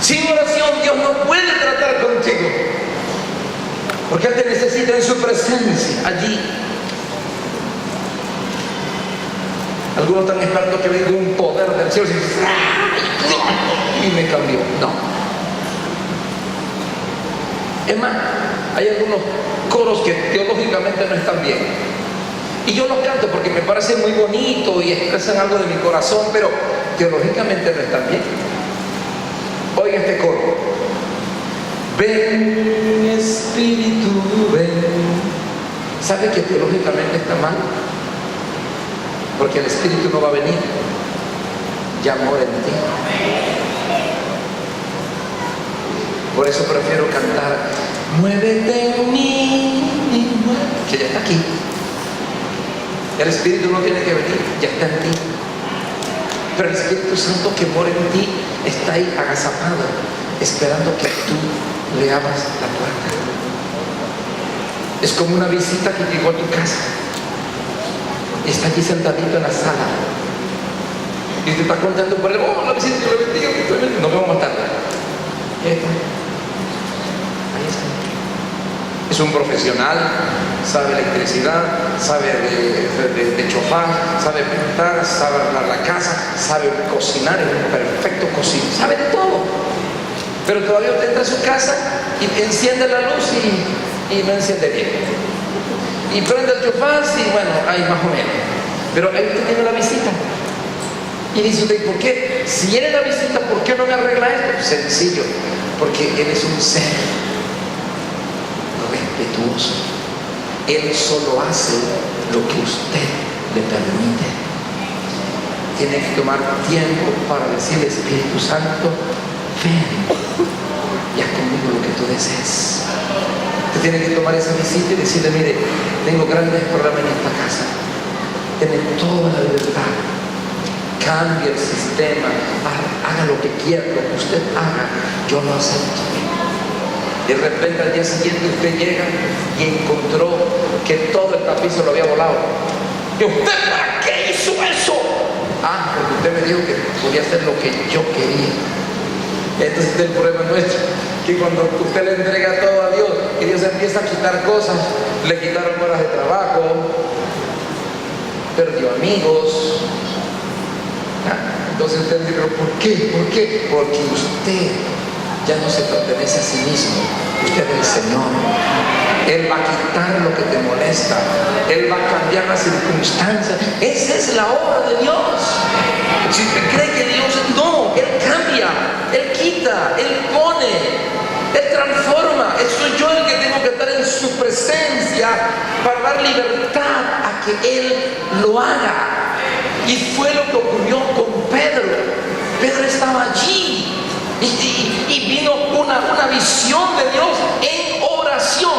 Sin oración, Dios no puede tratar contigo, porque Él te necesita en su presencia allí. Algunos están esperando que venga un poder del cielo y me cambió. No. Es más, Hay algunos coros que teológicamente no están bien. Y yo los canto porque me parece muy bonito y expresan algo de mi corazón, pero teológicamente no están bien. Oiga este coro. Ven, Espíritu, ven. ¿Sabe que teológicamente está mal? Porque el Espíritu no va a venir, ya mora en ti. Por eso prefiero cantar, muévete en mí, que ya está aquí. El Espíritu no tiene que venir, ya está en ti. Pero el Espíritu Santo que mora en ti está ahí agazapado, esperando que tú le abras la puerta. Es como una visita que llegó a tu casa y está aquí sentadito en la sala y te está contando por él, oh, la visita, yo le bendigo, nos vemos más tarde. Ahí está. Es un profesional, sabe electricidad, sabe de chofar, sabe pintar, sabe arreglar la casa, sabe cocinar, es un perfecto cocinero, sabe de todo. Pero todavía usted entra a su casa y enciende la luz y no enciende bien. Y prende el chofar y bueno, ahí más o menos. Pero ahí usted tiene la visita. Y dice usted, ¿por qué? Si viene la visita, ¿por qué no me arregla esto? Sencillo, porque él es un ser respetuoso. Él solo hace lo que usted le permite. Tiene que tomar tiempo para decir, Espíritu Santo, ven y haz conmigo lo que tú desees. Usted tiene que tomar esa visita y decirle, mire, tengo grandes problemas en esta casa. Tiene toda la libertad. Cambie el sistema, haga lo que quiera, lo que usted haga, yo lo acepto. De repente al día siguiente usted llega y encontró que todo el tapiz se lo había volado. ¿Y usted para qué hizo eso? Ah, porque usted me dijo que podía hacer lo que yo quería. Entonces el problema nuestro, que cuando usted le entrega todo a Dios y Dios empieza a quitar cosas, le quitaron horas de trabajo, perdió amigos. Entonces usted dice, ¿pero por qué? ¿Por qué? Porque usted ya no se pertenece a sí mismo, usted es el Señor. Él va a quitar lo que te molesta, Él va a cambiar las circunstancias. Esa es la obra de Dios. Si usted cree que Dios no, Él cambia, Él quita, Él pone, Él transforma. Soy yo el que tengo que estar en su presencia para dar libertad a que Él lo haga. Y fue lo que ocurrió con Pedro. Pedro estaba allí y vino una visión de Dios en oración.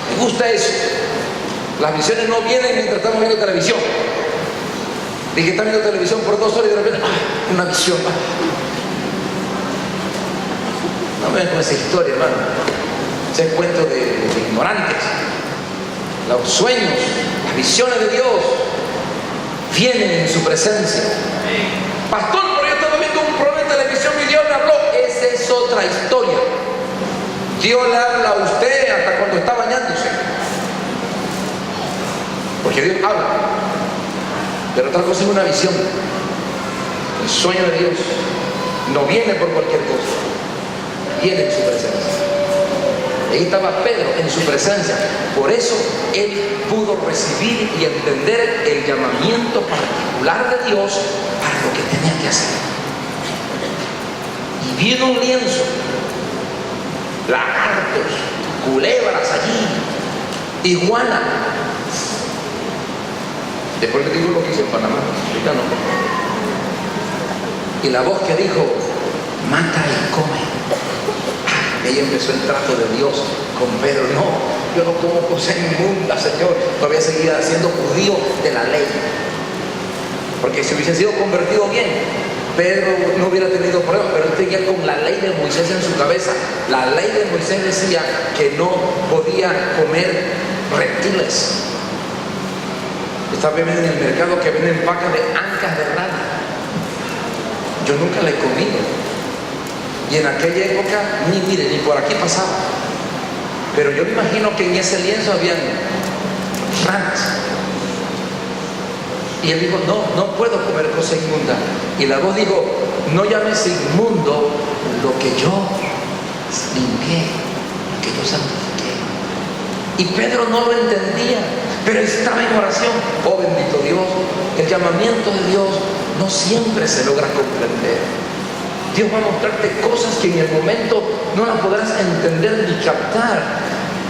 Me gusta eso. Las visiones no vienen mientras estamos viendo televisión. De que está viendo televisión por 2 horas y de repente, una visión. No me ven con esa historia, hermano. Ese es cuento de ignorantes. Los sueños, las visiones de Dios vienen en su presencia. Pastor, pero yo estaba viendo un programa de televisión y Dios me habló. Esa es otra historia. Dios le habla a usted hasta cuando está bañándose, porque Dios habla. Pero otra cosa es una visión. El sueño de Dios no viene por cualquier cosa, viene en su presencia. Ahí estaba Pedro en su presencia. Por eso él pudo recibir y entender el llamamiento particular de Dios para lo que tenía que hacer. Y vino un lienzo, lagartos, culebras allí, iguana. Después le digo lo que hizo en Panamá, ahorita no. Y la voz que dijo, mata y come. Ahí empezó el trato de Dios con Pedro. No, yo no como cosa inmunda, Señor. Todavía seguía siendo judío de la ley. Porque si hubiese sido convertido bien, Pedro no hubiera tenido problemas. Pero él seguía con la ley de Moisés en su cabeza. La ley de Moisés decía que no podía comer reptiles. Estaba viendo en el mercado que venden vacas de ancas de rana. Yo nunca la he comido. Y en aquella época, ni por aquí pasaba. Pero yo me imagino que en ese lienzo habían ranas. Y él dijo, no puedo comer cosa inmunda. Y la voz dijo, no llames inmundo lo que yo limpié, lo que que yo santifiqué. Y Pedro no lo entendía, pero estaba en oración. Oh bendito Dios, el llamamiento de Dios no siempre se logra comprender. Dios va a mostrarte cosas que en el momento no las podrás entender ni captar.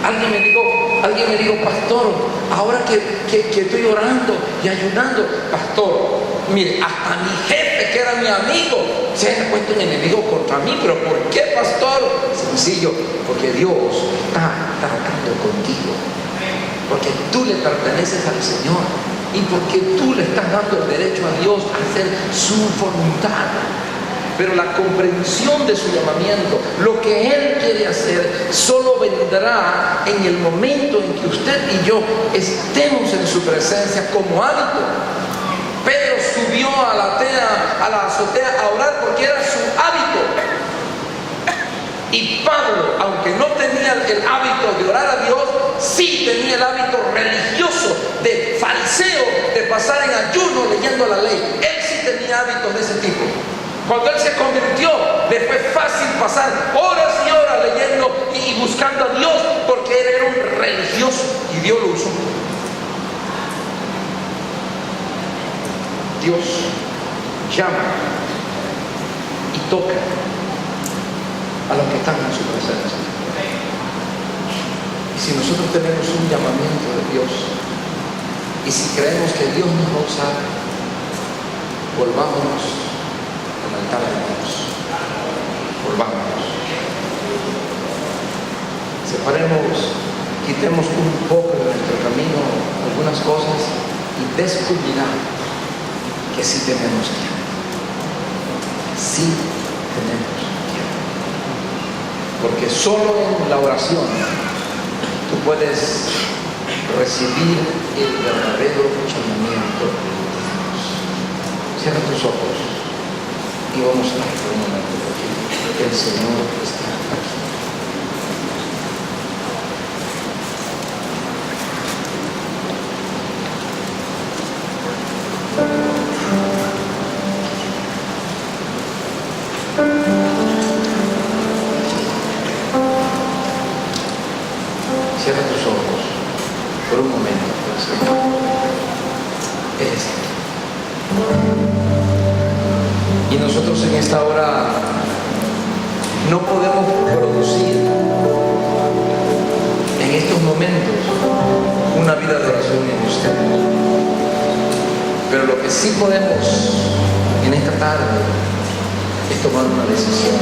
Alguien me dijo, pastor, ahora que estoy orando y ayunando, pastor, mire, hasta mi jefe, que era mi amigo, se ha puesto un enemigo contra mí. ¿Pero por qué, pastor? Sencillo, porque Dios está tratando contigo, porque tú le perteneces al Señor y porque tú le estás dando el derecho a Dios a hacer su voluntad. Pero la comprensión de su llamamiento, lo que Él quiere hacer, solo vendrá en el momento en que usted y yo estemos en su presencia como hábito. Pedro subió a la azotea a orar porque era su hábito. Y Pablo, aunque no tenía el hábito de orar a Dios, sí tenía el hábito religioso de fariseo, de pasar en ayuno leyendo la ley. Él sí tenía hábitos de ese tipo. Cuando él se convirtió, le fue fácil pasar horas y horas leyendo y buscando a Dios, porque él era un religioso y Dios lo usó. Dios llama y toca a los que están en su presencia. Y si nosotros tenemos un llamamiento de Dios, y si creemos que Dios nos va a usar, volvámonos al altar de Dios. Volvámonos. Separemos, quitemos un poco de nuestro camino algunas cosas y descubrirá que sí tenemos tiempo. Sí tenemos tiempo. Porque solo en la oración tú puedes recibir el verdadero llamamiento de Dios. Cierra tus ojos y vamos a orar por un momento, porque el Señor está aquí. Cierra tus ojos por un momento, por el Señor. Él está aquí. Y nosotros en esta hora no podemos producir en estos momentos una vida de oración en usted. Pero lo que sí podemos en esta tarde es tomar una decisión.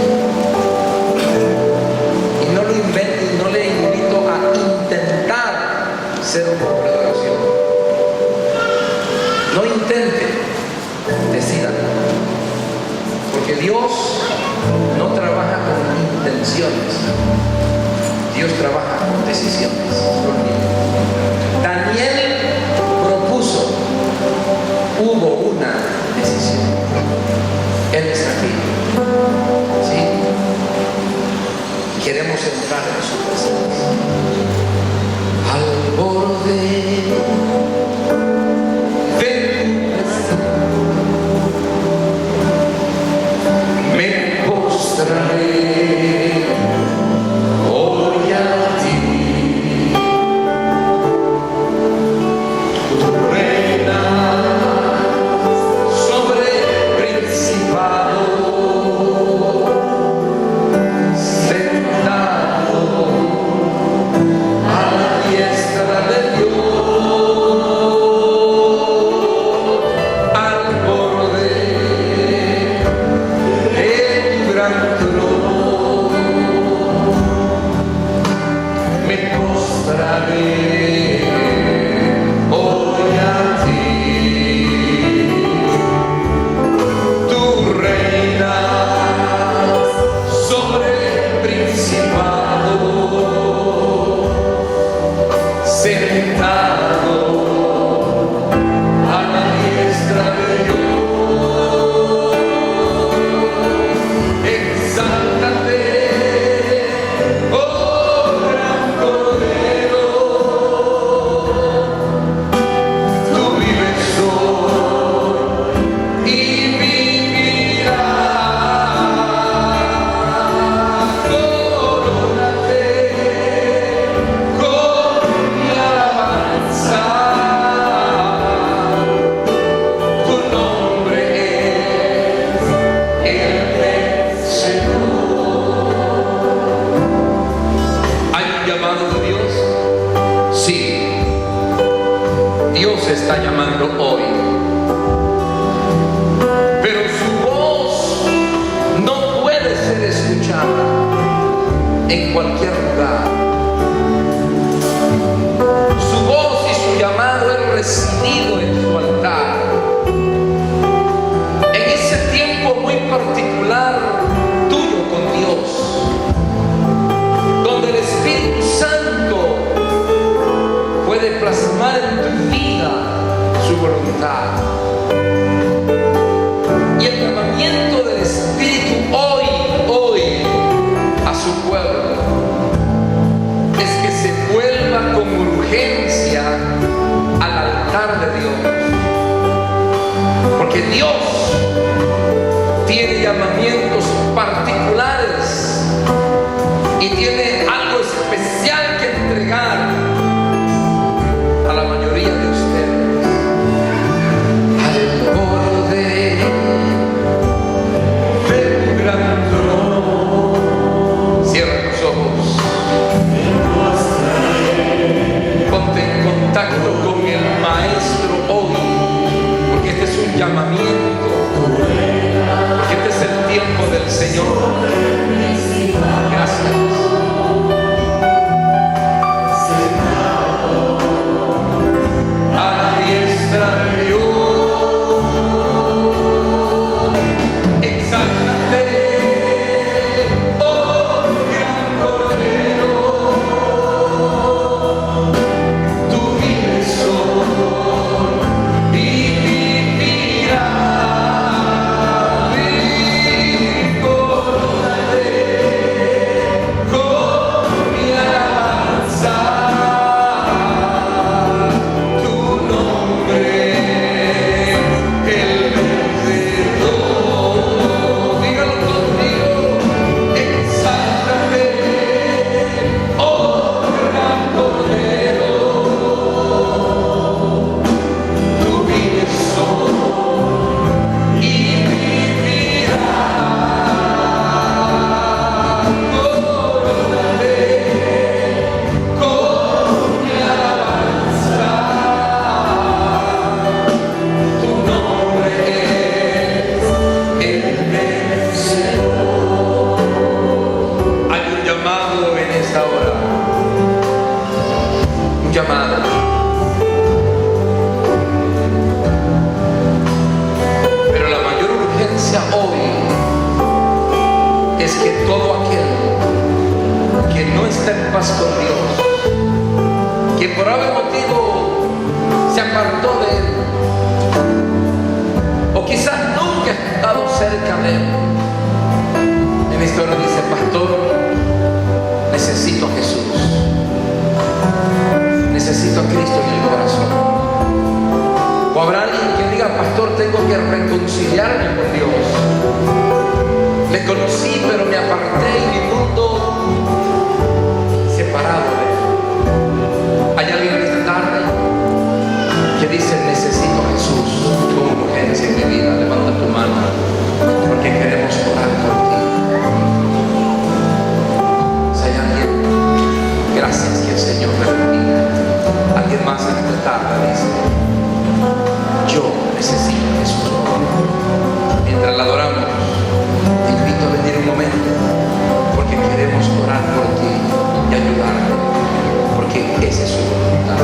Y no lo invente, y no le invito a intentar ser un hombre de oración. No intente, decida. Porque Dios no trabaja con intenciones, Dios trabaja con decisiones. Daniel propuso, hubo una decisión. Él está aquí. ¿Sí? Queremos entrar en su presencia. Al borde hoy a ti, tú reinas sobre principado, sentado a la diestra de Dios, al borde de tu gran trono. Hoy a ti, tú reinas sobre el principado, sentado a la diestra de Dios. Exáltate, oh gran Cordero. Corónate nos está llamando hoy. Pero su voz no puede ser escuchada en cualquier lugar. Su voz y su llamado es recibido en su altar. En ese tiempo muy particular tuyo con Dios, donde el Espíritu Santo puede plasmar en tu vida su voluntad. Y el llamamiento del Espíritu hoy a su pueblo es que se vuelva con urgencia al altar de Dios. Porque Dios tiene llamamientos particulares y tiene algo especial que entregar a la mayoría de ustedes. Al borde de tu gran trono. Cierra tus ojos. Ponte en contacto con el Maestro hoy, porque este es un llamamiento, porque este es el tiempo del Señor. Gracias. Pero la mayor urgencia hoy es que todo aquel que no está en paz con Dios, que por algún motivo se apartó de Él, o quizás nunca ha estado cerca de Él, en esta hora dice: pastor, necesito a Jesús. Necesito a Cristo en el corazón. O habrá alguien que diga: pastor, tengo que reconciliarme con Dios. Le conocí, pero me aparté y mi mundo separado de Él. ¿Hay alguien esta tarde que dice: necesito a Jesús con urgencia en mi vida? Levanta tu mano, porque queremos orar por ti. Si hay alguien, gracias, que el Señor me bendiga. Alguien más en esta tarde dice: yo necesito a Jesús. Mientras la adoramos, te invito a venir un momento, porque queremos orar por ti y ayudarte, porque esa es su voluntad.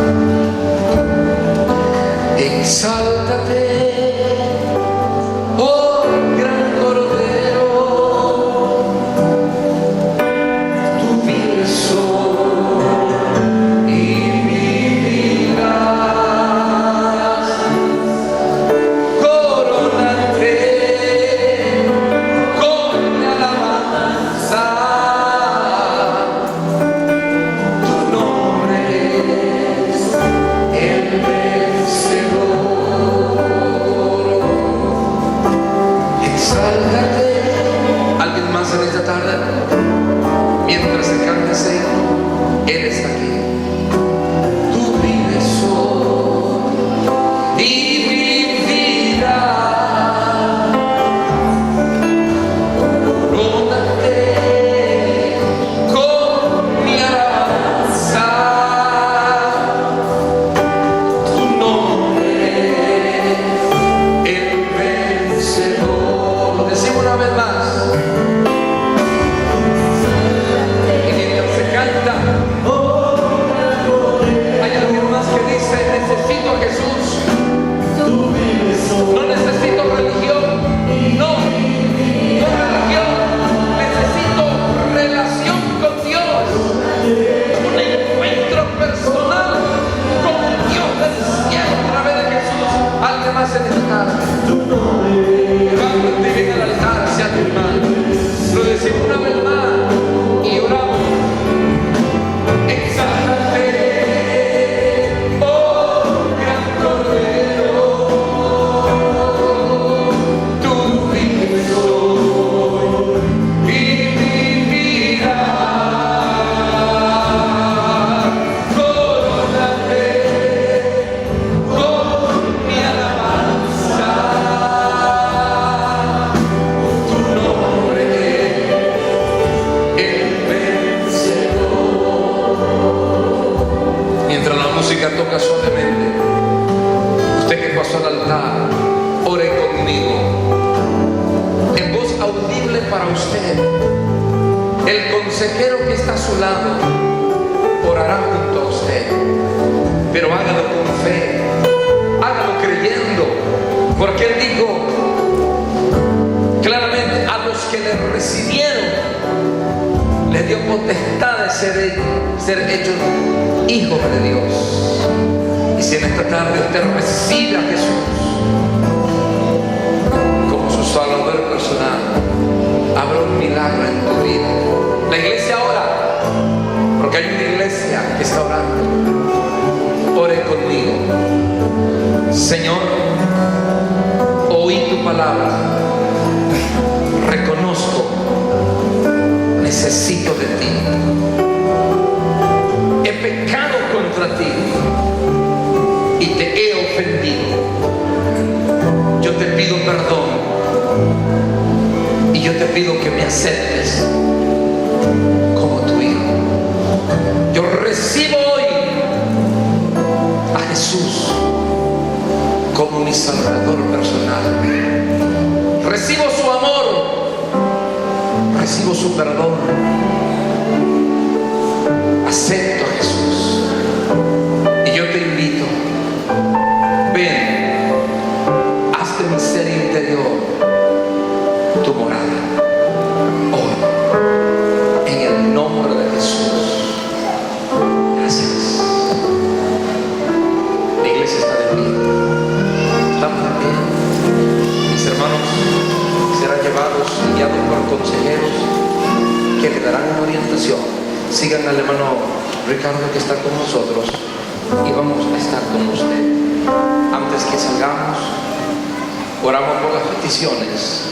Exáltate, oh gran Cordero, tu viso. música toca suavemente. Usted que pasó al altar, ore conmigo. En voz audible para usted. El consejero que está a su lado orará junto a usted. Pero hágalo con fe. Hágalo creyendo. Porque Él dijo claramente: a los que le recibieron, les dio potestad de ser hechos hijos de Dios. Y si en esta tarde usted recibe a Jesús como su Salvador personal, habrá un milagro en tu vida. La iglesia ora, porque hay una iglesia que está orando. Ore conmigo. Señor, oí tu palabra, reconozco, necesito de ti, he pecado contra ti y te he ofendido. Yo te pido perdón y yo te pido que me aceptes como tu hijo. Yo recibo hoy a Jesús como mi Salvador personal. Recibo su amor, recibo su perdón. Acepto a Jesús y yo te invito: ven, haz de mi ser interior tu morada hoy, en el nombre de Jesús. Gracias. La iglesia está de pie. Estamos de pie. Mis hermanos serán llevados y guiados por consejeros que le darán una orientación. Sigan al hermano Ricardo, que está con nosotros, y vamos a estar con usted. Antes que salgamos, oramos por las peticiones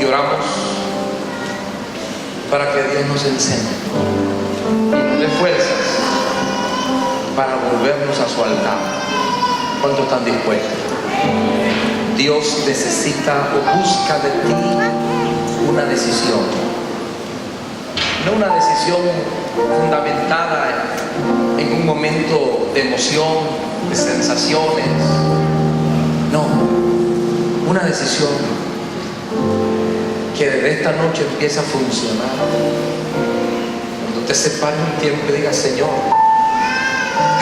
y oramos para que Dios nos enseñe y nos dé fuerzas para volvernos a su altar. ¿Cuántos están dispuestos? Dios necesita o busca de ti una decisión. No una decisión fundamentada en un momento de emoción, de sensaciones. No, una decisión que desde esta noche empieza a funcionar. Cuando usted se pare un tiempo y diga: Señor,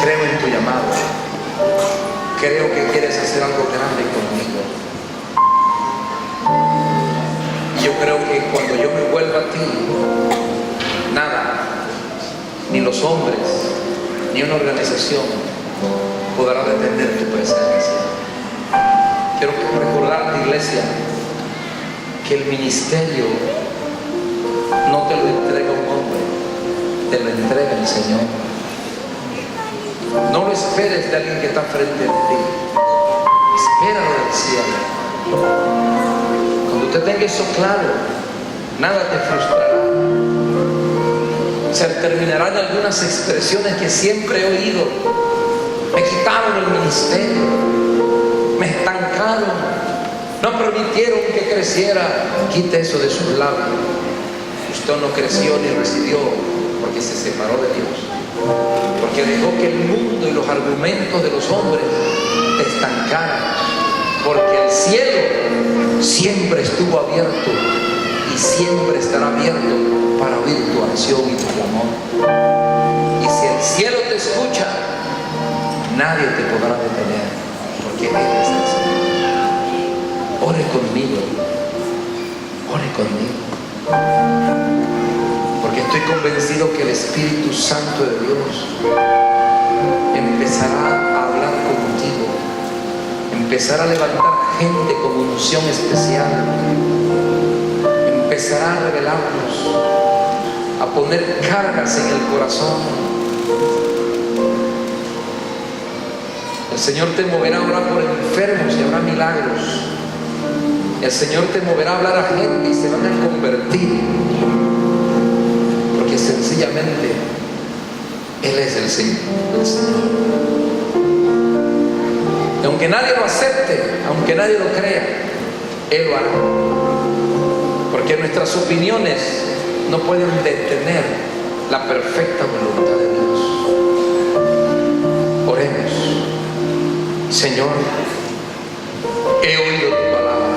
creo en tu llamado, creo que quieres hacer algo grande conmigo. Y yo creo que cuando yo me vuelva a ti, nada, ni los hombres, ni una organización podrá detener tu presencia. Quiero recordarte, iglesia, que el ministerio no te lo entrega un hombre, te lo entrega el Señor. No lo esperes de alguien que está frente a ti, espéralo del cielo. Cuando usted tenga eso claro, nada te frustrará. Se terminarán algunas expresiones que siempre he oído: me quitaron el ministerio, me estancaron, no permitieron que creciera. Quite eso de sus labios. Usted no creció ni recibió porque se separó de Dios, porque dejó que el mundo y los argumentos de los hombres te estancaran, porque el cielo siempre estuvo abierto y siempre estará abierto para oír tu oración y tu clamor. Y si el cielo te escucha, nadie te podrá detener, porque Él es el Señor. Ore conmigo, ore conmigo, porque estoy convencido que el Espíritu Santo de Dios empezará a hablar contigo, empezará a levantar gente con unción especial, empezará a revelarnos, a poner cargas en el corazón. El Señor te moverá a orar por enfermos y habrá milagros. El Señor te moverá a hablar a gente y se van a convertir, porque sencillamente Él es el Señor. Y aunque nadie lo acepte, aunque nadie lo crea, Él lo hará, porque nuestras opiniones no pueden detener la perfecta voluntad de Dios. Señor, he oído tu palabra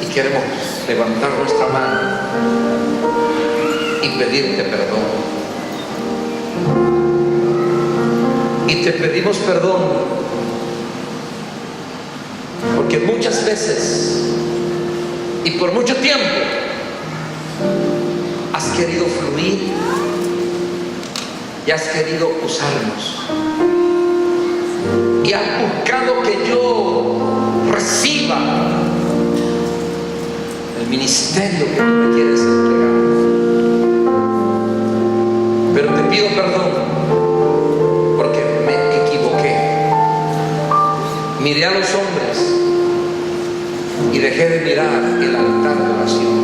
y queremos levantar nuestra mano y pedirte perdón. Y te pedimos perdón porque muchas veces y por mucho tiempo has querido fluir y has querido usarnos y has buscado que yo reciba el ministerio que tú me quieres entregar. Pero te pido perdón porque me equivoqué. Miré a los hombres y dejé de mirar el altar de oración.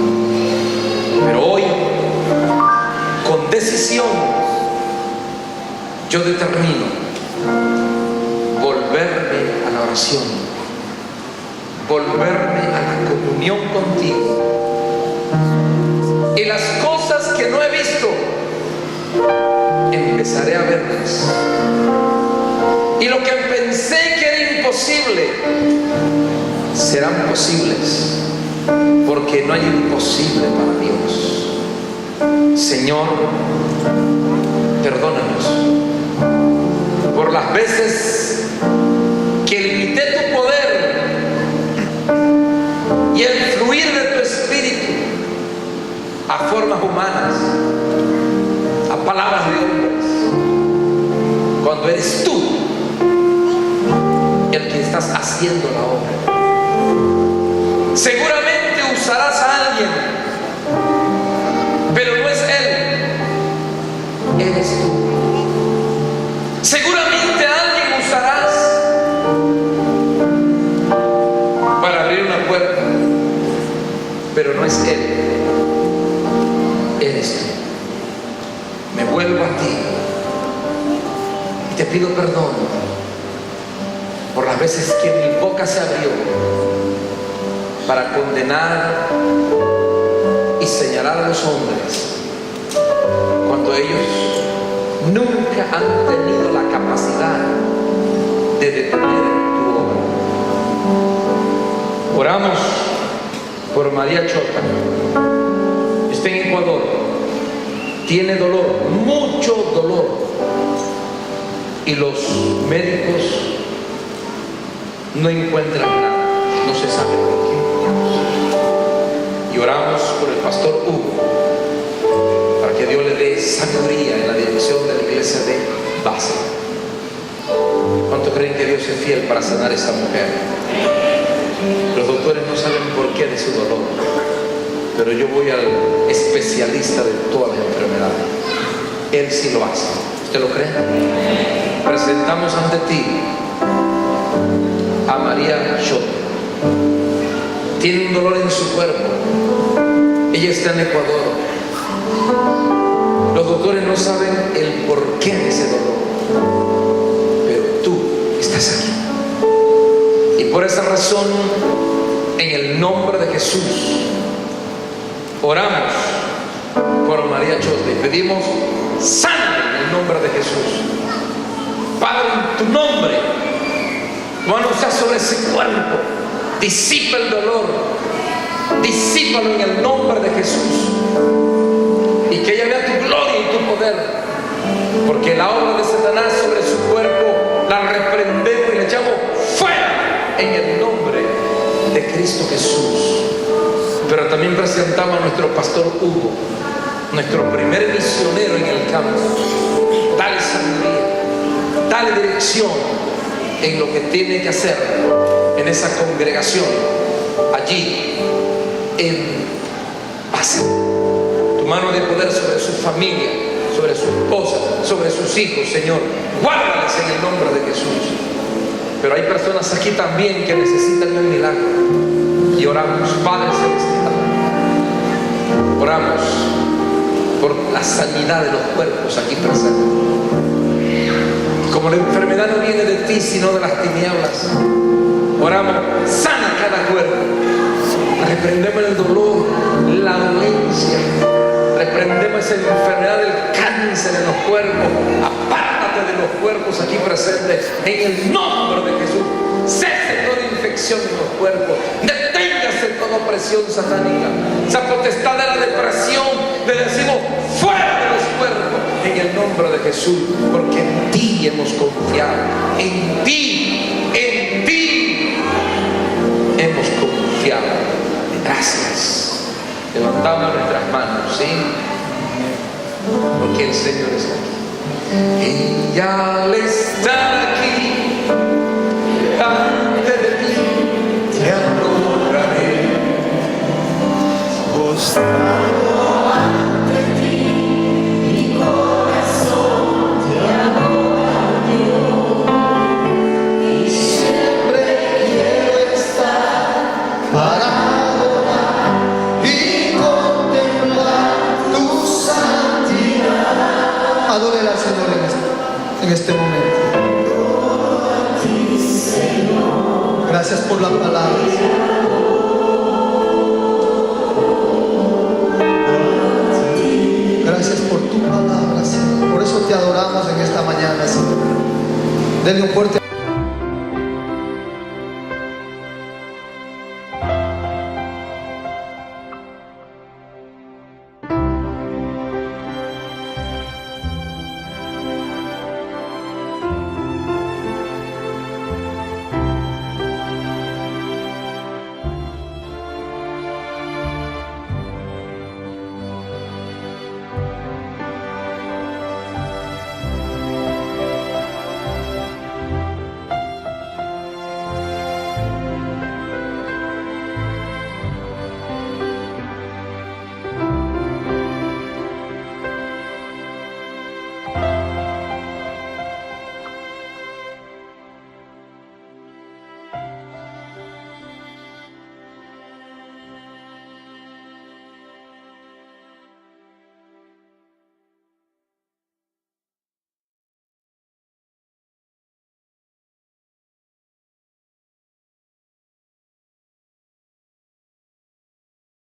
Pero hoy, con decisión, yo determino volverme a la oración, volverme a la comunión contigo. Y las cosas que no he visto, empezaré a verlas. Y lo que pensé que era imposible, serán posibles, porque no hay imposible para Dios. Señor, perdónanos por las veces que limité tu poder y el fluir de tu espíritu a formas humanas, a palabras de hombres, cuando eres tú el que estás haciendo la obra. Seguramente usarás a alguien, pero no es él, eres tú. Seguramente a alguien usarás para abrir una puerta, pero no es él, eres tú. Me vuelvo a ti y te pido perdón por las veces que mi boca se abrió para condenar y señalar a los hombres cuando ellos nunca han tenido la capacidad de detener tu obra. Oramos por María Chota. Está en Ecuador, tiene dolor, mucho dolor, y los médicos no encuentran nada, no se sabe por qué. Y oramos por el pastor Hugo para que Dios le dé sabiduría en la dirección de la iglesia de base. ¿Cuánto creen que Dios es fiel para sanar a esta mujer? Los doctores no saben por qué de su dolor, pero yo voy al especialista de todas las enfermedades. Él sí lo hace. ¿Usted lo cree? Presentamos ante ti a María Chota. Tiene un dolor en su cuerpo. Ella está en Ecuador. Los doctores no saben el porqué de ese dolor, pero tú estás aquí. Y por esa razón, en el nombre de Jesús, oramos por María Chota y pedimos sangre en el nombre de Jesús. Padre, en tu nombre, mano sea sobre ese cuerpo, disipa el dolor, disípalo en el nombre de Jesús, y que ella vea tu gloria y tu poder, porque la obra de Satanás sobre su cuerpo la reprendemos y la echamos fuera en el nombre de Cristo Jesús. Pero también presentamos a nuestro pastor Hugo, nuestro primer misionero en el campo. Dale sabiduría, dale dirección en lo que tiene que hacer en esa congregación, allí en Base. Tu mano de poder sobre su familia, sobre su esposa, sobre sus hijos, Señor, guárdales en el nombre de Jesús. Pero hay personas aquí también que necesitan un milagro, y oramos, Padre Celestial, oramos por la sanidad de los cuerpos aquí presentes. Como la enfermedad no viene de ti, sino de las tinieblas, oramos, sana cada cuerpo. Reprendemos el dolor, la dolencia, reprendemos esa enfermedad del cáncer en los cuerpos. Aparta muerte de los cuerpos aquí presentes, en el nombre de Jesús. Cese toda infección en los cuerpos, deténgase toda opresión satánica, esa potestad de la depresión, le decimos fuera de los cuerpos, en el nombre de Jesús, porque en ti hemos confiado, en ti hemos confiado. Gracias. Levantamos nuestras manos, ¿sí? Porque el Señor está aquí. Ella al estar aquí delante de mí, te adoraré, postrado ante ti, mi corazón te adora, Dios, y siempre quiero estar para adore al Señor en este momento. Gracias por la palabra. Gracias por tu palabra, Señor. Por eso te adoramos en esta mañana, Señor. Denle un fuerte